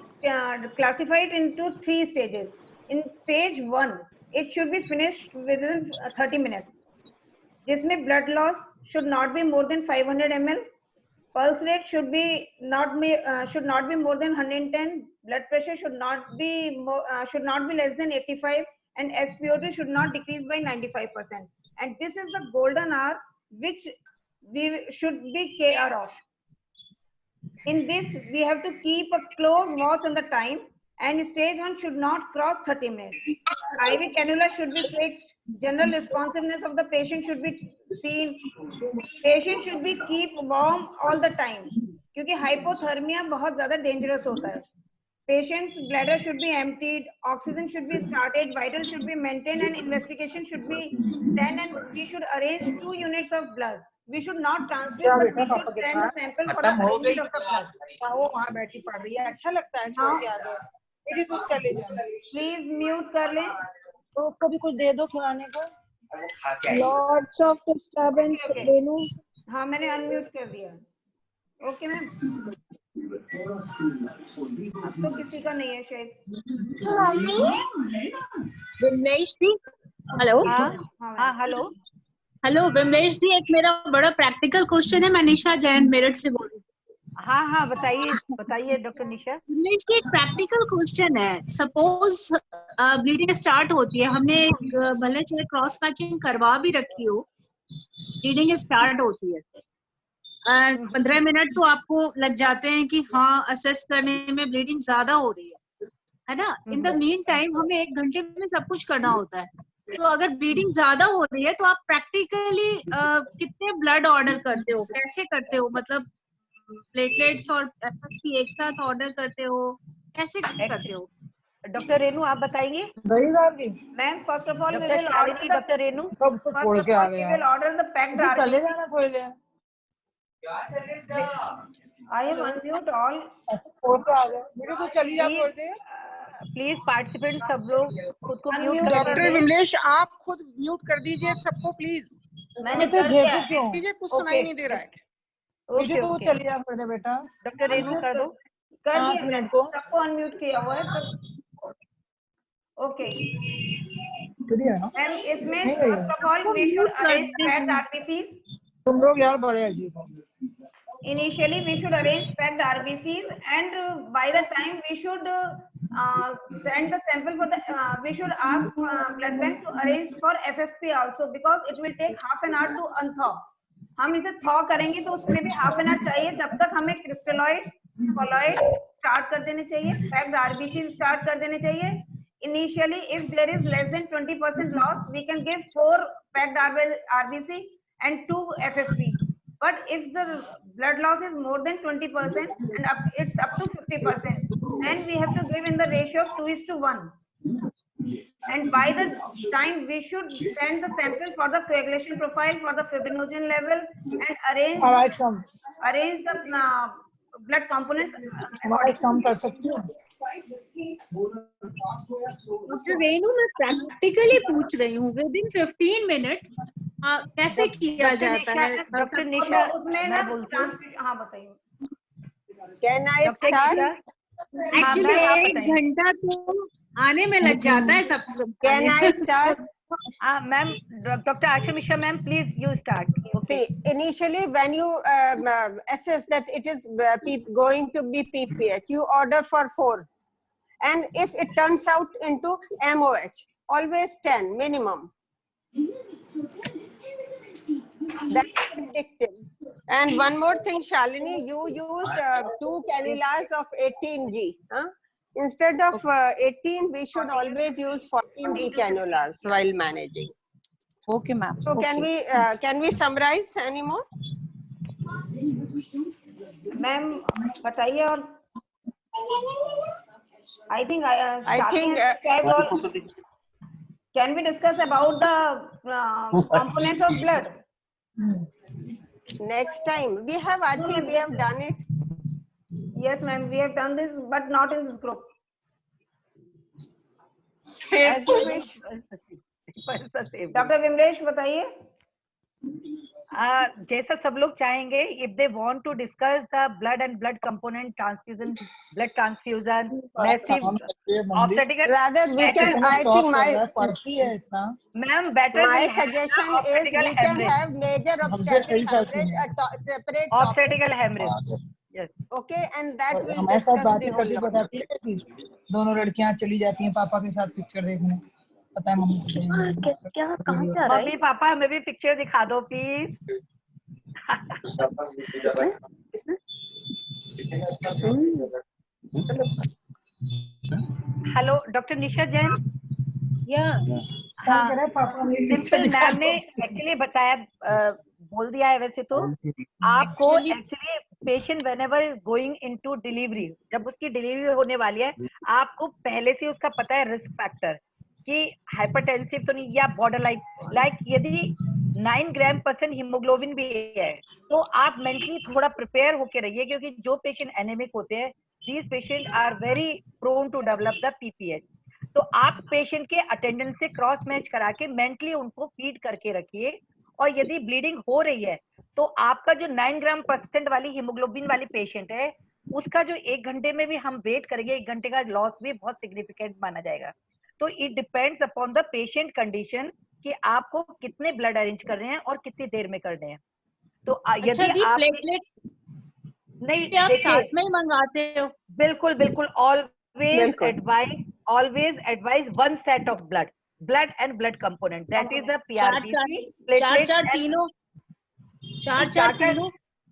classify it into 3 stages. In stage 1, it should be finished within 30 minutes. Jisme blood loss should not be more than 500 ml. Pulse rate should not be more than 110. Blood pressure should not be less than 85, and SpO2 should not decrease by 95%. And this is the golden hour which we should be care of. In this, we have to keep a close watch on the time, and stage 1 should not cross 30 minutes. IV cannula should be fixed. General responsiveness of the patient should be seen. Patient should be keep warm all the time, क्योंकि hypothermia बहुत ज़्यादा dangerous होता है. Patient's bladder should be emptied, oxygen should be started, vitals should be maintained, and investigation should be done, and we should arrange 2 units of blood. We should not transmit, but we should send the sample for the arrangement of the blood. वो वहाँ बैठी पढ़ रही है, अच्छा लगता है, छोड़ के आ गए. मेरी तो चले जा. Please mute कर लें. तो उसको भी कुछ दे दो खिलाने को. Lots of disturbance, Renu. हाँ, मैंने unmute कर दिया. Okay, ma'am. अब तो किसी का नहीं है शायद. विमलेश जी, हेलो. हाँ, हेलो. हेलो विमलेश जी, एक मेरा बड़ा प्रैक्टिकल क्वेश्चन है. मैं निशा जैन मेरठ से बोल रही हूँ. हाँ, बताइए डॉक्टर निशा. विमलेश जी, एक प्रैक्टिकल क्वेश्चन है. सपोज ब्लीडिंग स्टार्ट होती है, हमने भले चाहे क्रॉस मैचिंग करवा भी रखी हो, ब्लीडिंग स्टार्ट होती है, 15 मिनट तो आपको लग जाते हैं कि हाँ असेस करने में ब्लीडिंग ज्यादा हो रही है ना. इन द मीन टाइम हमें 1 घंटे में सब कुछ करना होता है. तो अगर ब्लीडिंग ज्यादा हो रही है तो आप प्रैक्टिकली कितने ब्लड ऑर्डर करते हो, कैसे करते हो? मतलब प्लेटलेट्स और एफएसपी एक साथ ऑर्डर करते हो, कैसे करते हो? डॉक्टर रेनू आप बताइए. Ma'am, first of all doctor Renu सबको छोड़ के आ गए. will order the packed RBC. चले जाना थोड़ी देर. I am unmute all. छोड़ के आ गए. मेरे को चली जा थोड़ी देर. प्लीज पार्टिसिपेंट सब लोग खुद को म्यूट कर. डॉक्टर विमलेश आप खुद म्यूट कर दीजिए सबको प्लीज. मैंने तो झेपू क्यों दीजिए, कुछ सुनाई नहीं दे रहा है. मुझे तो चली जा थोड़ी देर बेटा. डॉक्टर रेनू कर दो. कर 5 मिनट को सबको अनम्यूट किया हुआ है. ओके मैम, इसमें first of all we should arrange packed RBCs. तुम लोग यार बड़े अजीब हो. Initially, we should arrange packed RBCs, and by the time we should send the sample for the. We should ask blood bank to arrange for FFP also, because it will take half an hour to unthaw. हम इसे thaw करेंगे तो उसमें भी half an hour चाहिए. जब तक हमें crystalloids, colloids start कर देने चाहिए, packed RBCs start कर देने चाहिए. Initially, if there is less than 20% loss, we can give 4 packed RBC and 2 FFP. But if the blood loss is more than 20% and it's up to 50%, then we have to give in the ratio of 2:1. And by the time we should send the sample for the coagulation profile, for the fibrinogen level, and arrange the blood components. कम कर सकती हूँ। Doctor Renu, मैं practically पूछ रही हूँ, with in 15 minute कैसे किया जाता है? डॉक्टर निशा, उसमें ना हाँ बताइए। Can I start? एक्चुअली 1 घंटा तो आने में लग जाता है सब। Can I start? Ma'am, Dr. Asha Mishra, ma'am, please you start. Okay. Initially, when you assess that it is going to be PPH, you order for 4, and if it turns out into MOH, always 10 minimum. That's predictive. And one more thing, Shalini, you used 2 cannulas of 18G. Huh? Instead of 18, we should always use 14G cannulas while managing. Okay, ma'am. So can we summarize any more? Ma'am, बताइए और I think can we discuss about the components of blood? Next time. I think we have done it. Yes, ma'am, we have done this, but not in this group. As you wish. Dr. Vimlesh, बताइए. जैसा सब लोग चाहेंगे, if they want to discuss the blood and blood component transfusion, blood transfusion, massive obstetrical. Rather, we can. I think ma'am, better. My suggestion is we can have major obstetric hemorrhage, a separate obstetrical hemorrhage. Yes. Okay, and that will discuss the whole. दोनों लड़कियां चली जाती हैं पापा के साथ picture देखने, पता है मम्मी क्या कहाँ जा रहा है? मम्मी पापा हमें भी पिक्चर दिखा दो प्लीज। हेलो डॉक्टर निशा जैन। हाँ, सिंपल मैम ने एक्चुअली बताया, बोल दिया है। वैसे तो आपको actually patient whenever going into delivery, जब उसकी डिलीवरी होने वाली है, आपको पहले से उसका पता है रिस्क फैक्टर कि हाइपरटेंसिव तो नहीं या बॉर्डर लाइक यदि 9 ग्राम% हीमोग्लोबिन भी है तो आप मेंटली थोड़ा प्रिपेयर होके रहिए, क्योंकि जो पेशेंट एनेमिक होते हैं, these patient are very prone to develop the PPH. तो आप पेशेंट के अटेंडेंस से क्रॉस मैच करा के मेंटली उनको फीड करके रखिए। और यदि ब्लीडिंग हो रही है तो आपका जो 9 ग्राम% वाली हीमोग्लोबिन वाली पेशेंट है, उसका जो 1 घंटे में भी हम वेट करेंगे, 1 घंटे का लॉस भी बहुत सिग्निफिकेंट माना जाएगा। तो it depends upon the patient condition कि आपको कितने ब्लड अरेंज कर रहे हैं और कितनी देर में करने हैं। तो यदि आप प्लेटलेट नहीं आप साथ में मंगाते हो, बिल्कुल बिल्कुल always advise 1 set of blood and blood component, that is the PRBC platelet तीनों चार तीनों।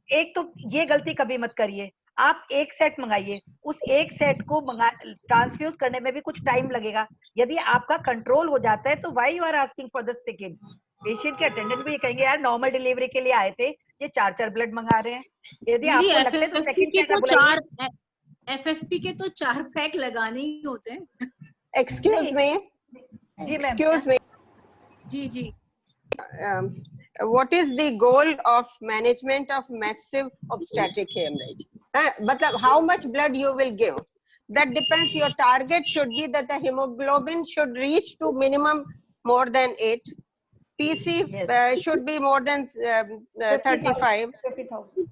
एक तो ये गलती कभी मत करिए, आप 1 सेट मंगाइए, उस 1 सेट को ट्रांसफ्यूज करने में भी कुछ टाइम लगेगा। यदि आपका कंट्रोल हो जाता है तो why you are asking for the second? Patient के अटेंडेंट भी ये कहेंगे यार नॉर्मल डिलीवरी के लिए आए थे, ये 4 ब्लड मंगा रहे हैं। यदि आपको लगता है तो सेकंड के तो 4 FFP के तो 4 पैक लगाने ही होते हैं। Excuse me. जी मैम। Excuse me. जी। What is the goal of management of massive obstetric hemorrhage? मतलब how much blood you will give? That depends. Your target should be that the hemoglobin should reach to minimum more than 8. PC should be more than 35. 50,000.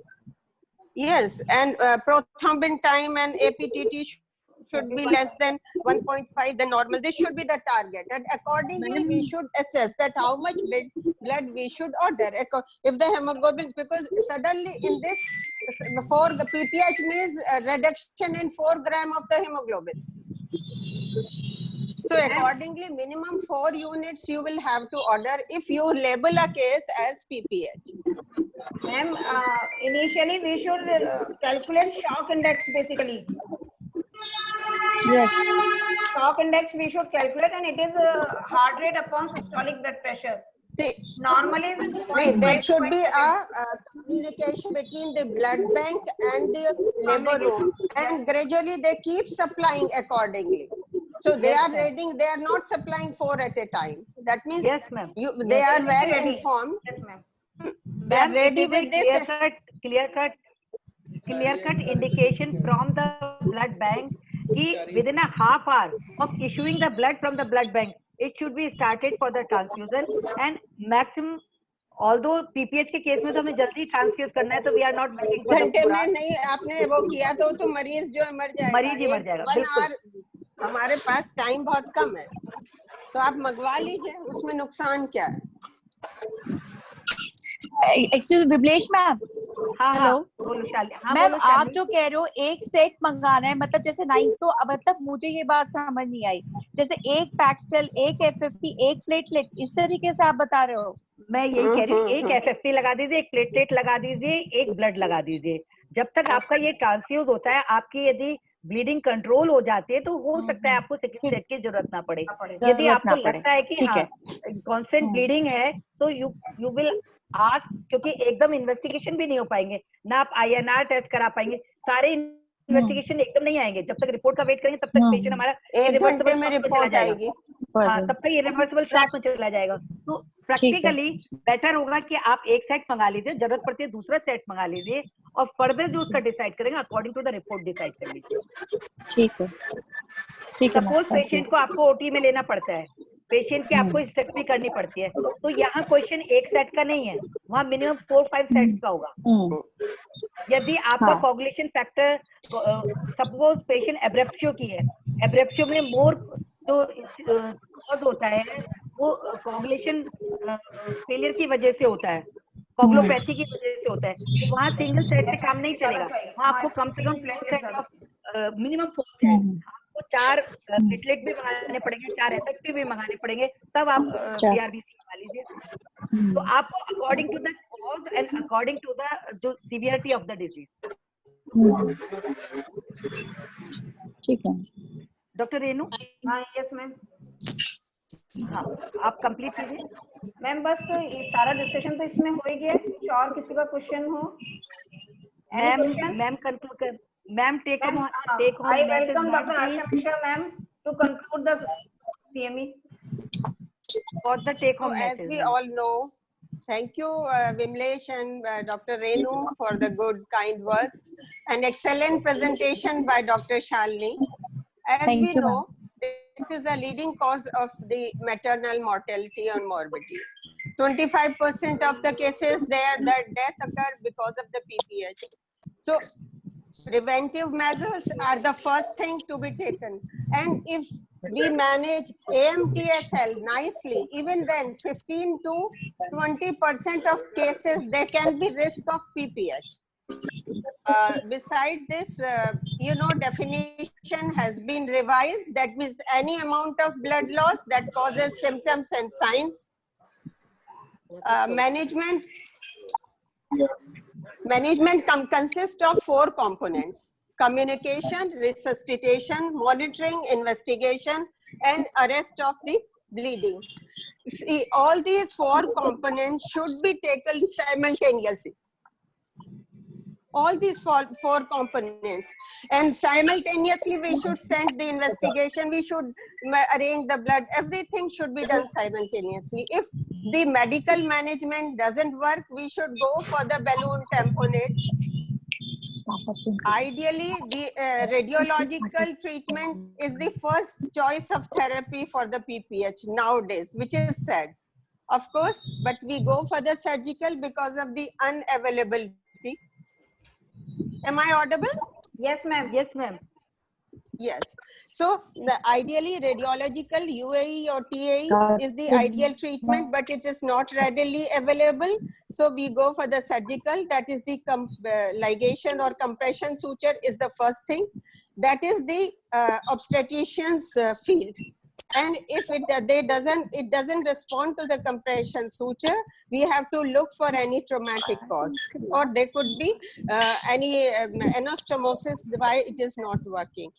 Yes, and prothrombin time and APTT should be less than 1.5 than normal. This should be the target, and accordingly we should assess that how much blood we should order. If the hemoglobin, because suddenly in this, for the PPH means reduction in 4 gram of the hemoglobin. So accordingly, minimum 4 units you will have to order if you label a case as PPH. Ma'am, initially we should calculate shock index basically. Yes. Shock index we should calculate, and it is heart rate upon systolic blood pressure. Normally, there should be a communication between the blood bank and the labor room, and gradually they keep supplying accordingly. So they are reading, they are not supplying 4 at a time. That means yes, ma'am. They are well informed. Yes, ma'am. They are ready with this. Clear cut indication from the blood bank कि within a half hour of issuing the blood from the blood bank, it should be started for the transfusion and maximum. Although PPH के case में तो हमें जल्दी transfuse करना है, तो we are not waiting for घंटे में नहीं आपने वो किया तो मरीज जो मर जाएगा, मरीज ही मर जाएगा। बिल्कुल, हमारे पास टाइम बहुत कम है, तो आप मंगवा लीजिए, उसमें नुकसान क्या है? Actually Vimlesh ma'am, hello ma'am, आप जो कह रहे हो एक सेट मंगाना है, मतलब जैसे 9 तो अब तक मुझे ये बात समझ नहीं आई, जैसे एक पैक्सेल, एक FFP, एक प्लेटलेट, इस तरीके से आप बता रहे हो? मैं यही कह रही हूँ, एक FFP लगा दीजिए, एक प्लेटलेट लगा दीजिए, एक ब्लड लगा दीजिए। जब तक आपका ये ट्रांसफ्यूज होता है, आपकी यदि ब्लीडिंग कंट्रोल हो जाती है, तो हो सकता है आपको सेकंड सेट की जरूरत ना पड़े। यदि आपको लगता है कि कांस्टेंट ब्लीडिंग है, तो यू विल आस्क, क्योंकि एकदम इन्वेस्टिगेशन भी नहीं हो पाएंगे ना, आप INR टेस्ट करा पाएंगे, सारे इन्वेस्टिगेशन एकदम नहीं आएंगे। जब तक रिपोर्ट का वेट करेंगे, तब तक पेशेंट हमारा 1 घंटे में रिपोर्ट आएगी, तब तक इरिवर्सिबल शॉक में चला जाएगा। तो प्रैक्टिकली बेटर होगा कि आप एक सेट मंगा लीजिए, जरूरत पड़ती है दूसरा सेट मंगा लीजिए, और फर्दर जो उसका डिसाइड करेंगे according to the report decide कर लीजिए। ठीक है, ठीक है। सपोज पेशेंट को आपको OT में लेना पड़ता है, पेशेंट की आपको हिस्टेक्टमी करनी पड़ती है, तो यहाँ क्वेश्चन एक सेट का नहीं है, वहाँ मिनिमम 4-5 सेट्स का होगा। यदि आपका कोगुलेशन फैक्टर, सपोज पेशेंट एब्रेप्शियो की है, एब्रेप्शियो में मोर जो कॉज होता है वो कोगुलेशन फेलियर की वजह से होता है, कोगुलोपैथी की वजह से होता है, तो वहाँ सिंगल सेट से काम नहीं चलेगा, वहाँ आपको कम से कम 4 सेट ऑफ मिनिमम 4 सेट, आपको 4 प्लेटलेट भी मंगाने पड़ेंगे, 4 FFP भी मंगाने पड़ेंगे, तब आप PRBC मंगा लीजिए। तो आपको according to the cause and according to the जो सीवियरिटी ऑफ द डिजीज। ठीक है डॉक्टर रेनू। हाँ, यस मैम। हाँ, आप कंप्लीट कीजिए मैम। बस ये सारा डिस्कशन तो इसमें हो ही गया, कुछ और किसी का क्वेश्चन हो? मैम कंक्लूड कर, ma'am take home I welcome Dr. Asha Mishra ma'am to conclude the CME for the take home message. As we all know, thank you Vimlesh and Dr. Renu for the good kind words and excellent presentation by Dr. Shalini. As we know, this is a leading cause of the maternal mortality and morbidity. 25% of the cases there that death occur because of the PPH. So preventive measures are the first thing to be taken, and if we manage AMTSL nicely, even then 15 to 20% of cases there can be risk of PPH. Beside this, definition has been revised. That means any amount of blood loss that causes symptoms and signs. Management consists of 4 components: communication, resuscitation, monitoring, investigation, and arrest of the bleeding. See, all these 4 components should be taken simultaneously. All these four components, and simultaneously we should send the investigation, we should arrange the blood, everything should be done simultaneously. If the medical management doesn't work, we should go for the balloon tamponade. Ideally, the radiological treatment is the first choice of therapy for the PPH nowadays, which is sad, of course, but we go for the surgical because of the unavailability. Am I audible? Yes, ma'am. Yes, ma'am. Yes. So, ideally, radiological UAE or TAE is the ideal treatment, but it is not readily available. So, we go for the surgical. That is the ligation or compression suture is the first thing. That is the obstetrician's field. And if it doesn't respond to the compression suture, we have to look for any traumatic cause, or there could be any anastomosis why it is not working.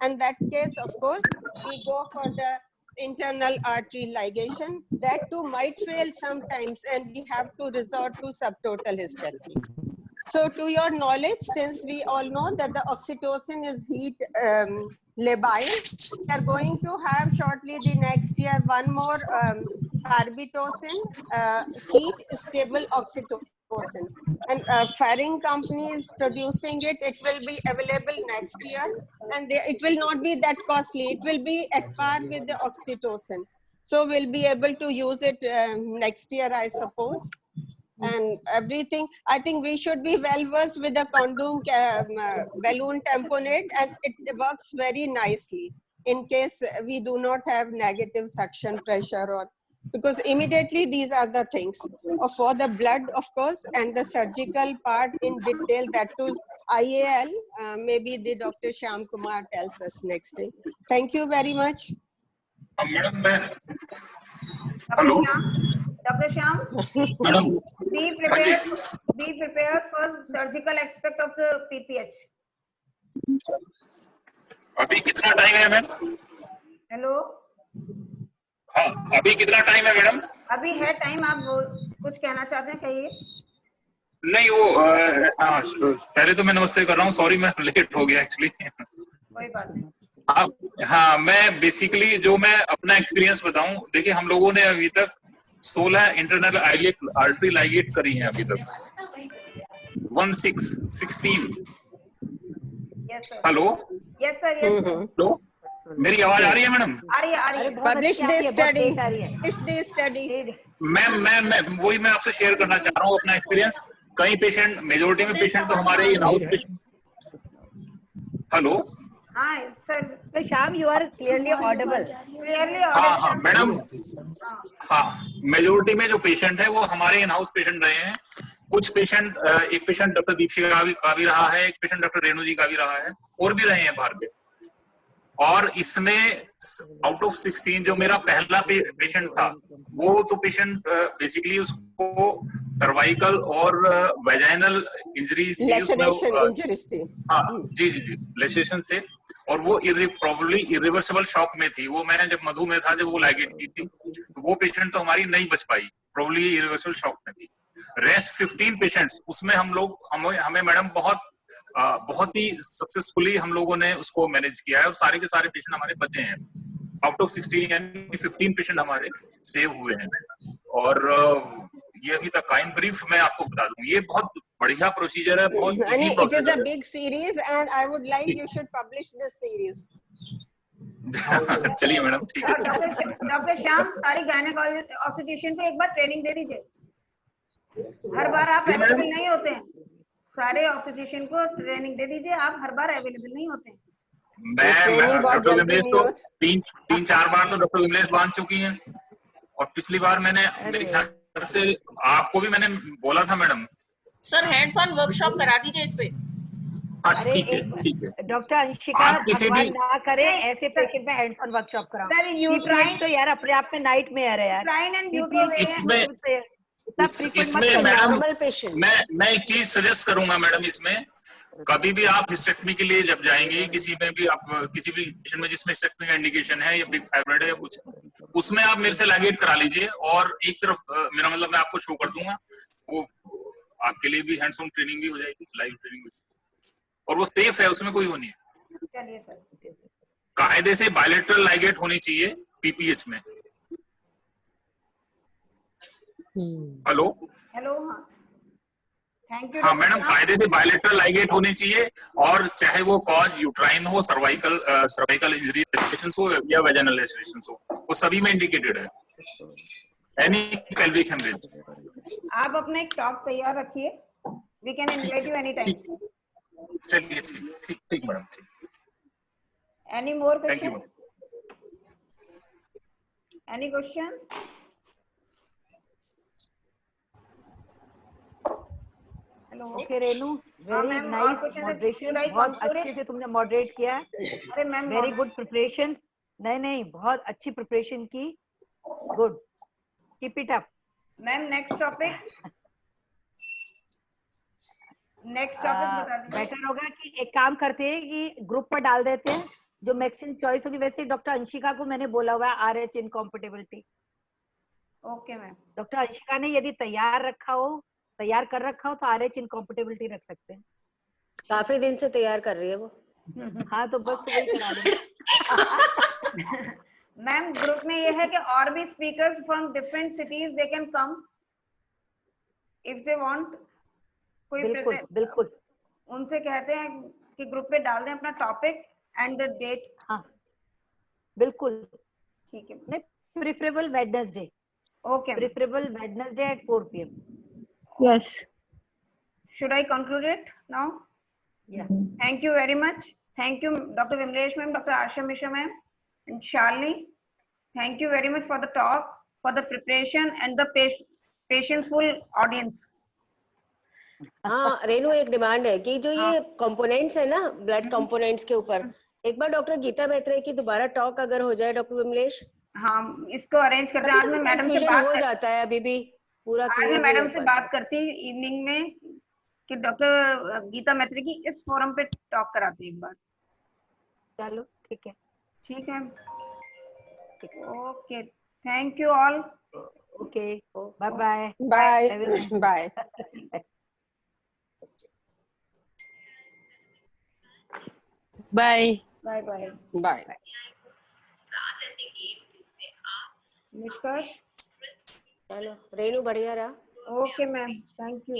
In that case, of course, we go for the internal artery ligation. That too might fail sometimes, and we have to resort to subtotal hysterectomy. So to your knowledge, since we all know that the oxytocin is heat labile, we are going to have shortly the next year one more carbitocin, heat stable oxytocin. And Ferring company is producing it. It will be available next year, and it will not be that costly. It will be at par with the oxytocin. So we'll be able to use it next year, I suppose. And everything, I think we should be well versed with the condom balloon tamponade, and it works very nicely in case we do not have negative suction pressure, or because immediately these are the things for the blood, of course, and the surgical part in detail, that too IAL, maybe the Dr. Shyam Kumar tells us next day. Thank you very much. Madam, hello. Dr. Shyam, be prepared for surgical aspect of the PPH. अभी कितना time है ma'am? Hello, हाँ, अभी कितना time है madam? अभी है time, आप कुछ कहना चाहते हैं, कहिए। नहीं, वो हाँ, पहले तो मैं नमस्ते कर रहा हूँ, सॉरी मैं लेट हो गया एक्चुअली। कोई बात नहीं। आप, हाँ, मैं बेसिकली जो मैं अपना एक्सपीरियंस बताऊं, देखिए हम लोगों ने अभी तक 16 इंटरनल आर्टरी लाइगेट करी हैं अभी तक। 16। Hello, yes sir, yes hello, मेरी आवाज आ रही है मैडम? आ रही है। Publish the study. मैं वही मैं आपसे शेयर करना चाह रहा हूँ अपना एक्सपीरियंस। कई पेशेंट, मेजोरिटी में पेशेंट तो हमारे इन हाउस पेशेंट। हेलो, हाँ सर, तो Shyam, you are clearly audible. हाँ मैडम, हाँ, मेजोरिटी में जो पेशेंट है वो हमारे इन हाउस पेशेंट रहे हैं। कुछ पेशेंट, एक पेशेंट डॉक्टर दीपशिका का भी रहा है, एक पेशेंट डॉक्टर रेणु जी का भी रहा है, और भी रहे हैं बाहर के। और इसमें आउट ऑफ 16 जो मेरा पहला पेशेंट था, वो तो पेशेंट बेसिकली उसको सर्वाइकल और वेजाइनल इंजरीज थी। हाँ जी, लेसेशन से, और वो प्रॉब्ली इरिवर्सिबल शॉक में थी। वो मैंने जब मधु में था, जब वो लाइगेट की थी, तो वो पेशेंट तो हमारी नहीं बच पाई, प्रॉब्ली इरिवर्सिबल शॉक में थी। रेस्ट 15 पेशेंट्स, उसमें हमें मैडम बहुत ही सक्सेसफुली हम लोगों ने उसको मैनेज किया है, और सारे के सारे पेशेंट हमारे बचे हैं। आउट ऑफ 16 यानी 15 पेशेंट हमारे सेव हुए हैं। और ये अभी तक का इन ब्रीफ मैं आपको बता दूं, ये बहुत बढ़िया प्रोसीजर है, बहुत it is a big series and I would like you should publish this series. चलिए मैडम, ठीक है। डॉक्टर श्याम, सारी गायनेकोलॉजिस्ट ऑब्स्टेट्रिशियन को एक बार ट्रेनिंग दे दीजिए। हर बार आप अवेलेबल नहीं होते हैं, सारे ऑब्स्टेट्रिशियन को ट्रेनिंग दे दीजिए, आप हर बार अवेलेबल नहीं होते हैं। मैं डॉक्टर विमलेश तो तीन चार बार तो डॉक्टर विमलेश बांध चुकी हैं, और पिछली बार मैंने मेरे ख्याल से आपको भी मैंने बोला था madam. Sir hands on workshop करा दीजिए इस पे। ठीक है। डॉक्टर अंशिका, भगवान ना करे ऐसे पेशेंट में हैंड्स ऑन वर्कशॉप कराओ। सर यूट्राइन तो यार अपने आप में नाइट में है यार। इसमें मैडम मैं एक चीज सजेस्ट करूंगा मैडम, इसमें कभी भी आप हिस्टेक्टमी के लिए जब जाएंगे, किसी में भी आप किसी भी पेशेंट में जिसमें हिस्टेक्टमी का इंडिकेशन है या बिग फाइब्रॉइड है या कुछ, उसमें आप मेरे से लाइगेट करा लीजिए, और एक तरफ मेरा मतलब मैं आपको शो कर दूंगा, वो आपके लिए भी हैंड्स ऑन ट्रेनिंग भी हो जाएगी, लाइव ट्रेनिंग भी, और वो सेफ है, उसमें कोई वो नहीं है। कायदे से बायलैटरल लाइगेट होनी चाहिए पीपीएच में। Hello, thank you. हाँ मैडम, कायदे से बायलैटरल लाइगेट होनी चाहिए, और चाहे वो कॉज यूट्राइन हो, सर्वाइकल इंजरी लेसेरेशंस हो या वेजाइनल लेसेरेशंस हो, वो सभी में इंडिकेटेड है। Any pelvic haemorrhage. आप अपना एक टॉक तैयार रखिए, we can invite you any time. चलिए, ठीक madam. Any more question? Thank you. Any question? Okay Renu, very nice moderation, बहुत अच्छे से तुमने मॉडरेट किया। अरे मैम, वेरी गुड प्रिपरेशन। नहीं, बहुत अच्छी प्रिपरेशन की, good, keep it up. Ma'am next topic बता दीजिए। बेटर होगा कि एक काम करते हैं कि ग्रुप पर डाल देते हैं, जो मैक्सिमम चॉइस होगी। वैसे डॉक्टर अंशिका को मैंने बोला हुआ है RH incompatibility. Okay ma'am. Doctor Anshika ने यदि तैयार रखा हो तैयार कर रखा हो तो RH इनकॉम्पिटेबिलिटी रख सकते हैं। काफी दिन से तैयार कर रही है वो। हाँ तो बस वही करा देंगे। मैम ग्रुप में ये है कि और भी speakers from different cities they can come if they want. कोई बिल्कुल बिल्कुल उनसे कहते हैं कि ग्रुप पे डाल दें अपना टॉपिक एंड द डेट। हाँ बिल्कुल ठीक है। नहीं preferable Wednesday. Okay preferable Wednesday at 4 PM। Yes. Should I conclude it now? Yeah. Thank you very much. Thank you, Dr. Vimlesh ma'am, Dr. Asha Mishra ma'am, and Charlie. Thank you very much for the talk, for the preparation, and the patientful audience. हाँ रेनू, एक demand है कि जो ये components है ना blood components के ऊपर, एक बार डॉक्टर गीता मैत्रेय की दोबारा टॉक अगर हो जाए डॉक्टर विमलेश। हाँ इसको अरेंज करते हैं। आज मैं मैडम से बात हो जाता है अभी भी पूरा। आज मैं मैडम से बात करती इवनिंग में कि डॉक्टर गीता मैत्रेय की इस फोरम पे टॉक कराते हैं एक बार। चलो ठीक है। ठीक है। Okay thank you all. Okay bye bye bye bye Bye. Bye bye bye. निष्कर्ष चलो रेनू बढ़िया रहा। Okay ma'am thank you.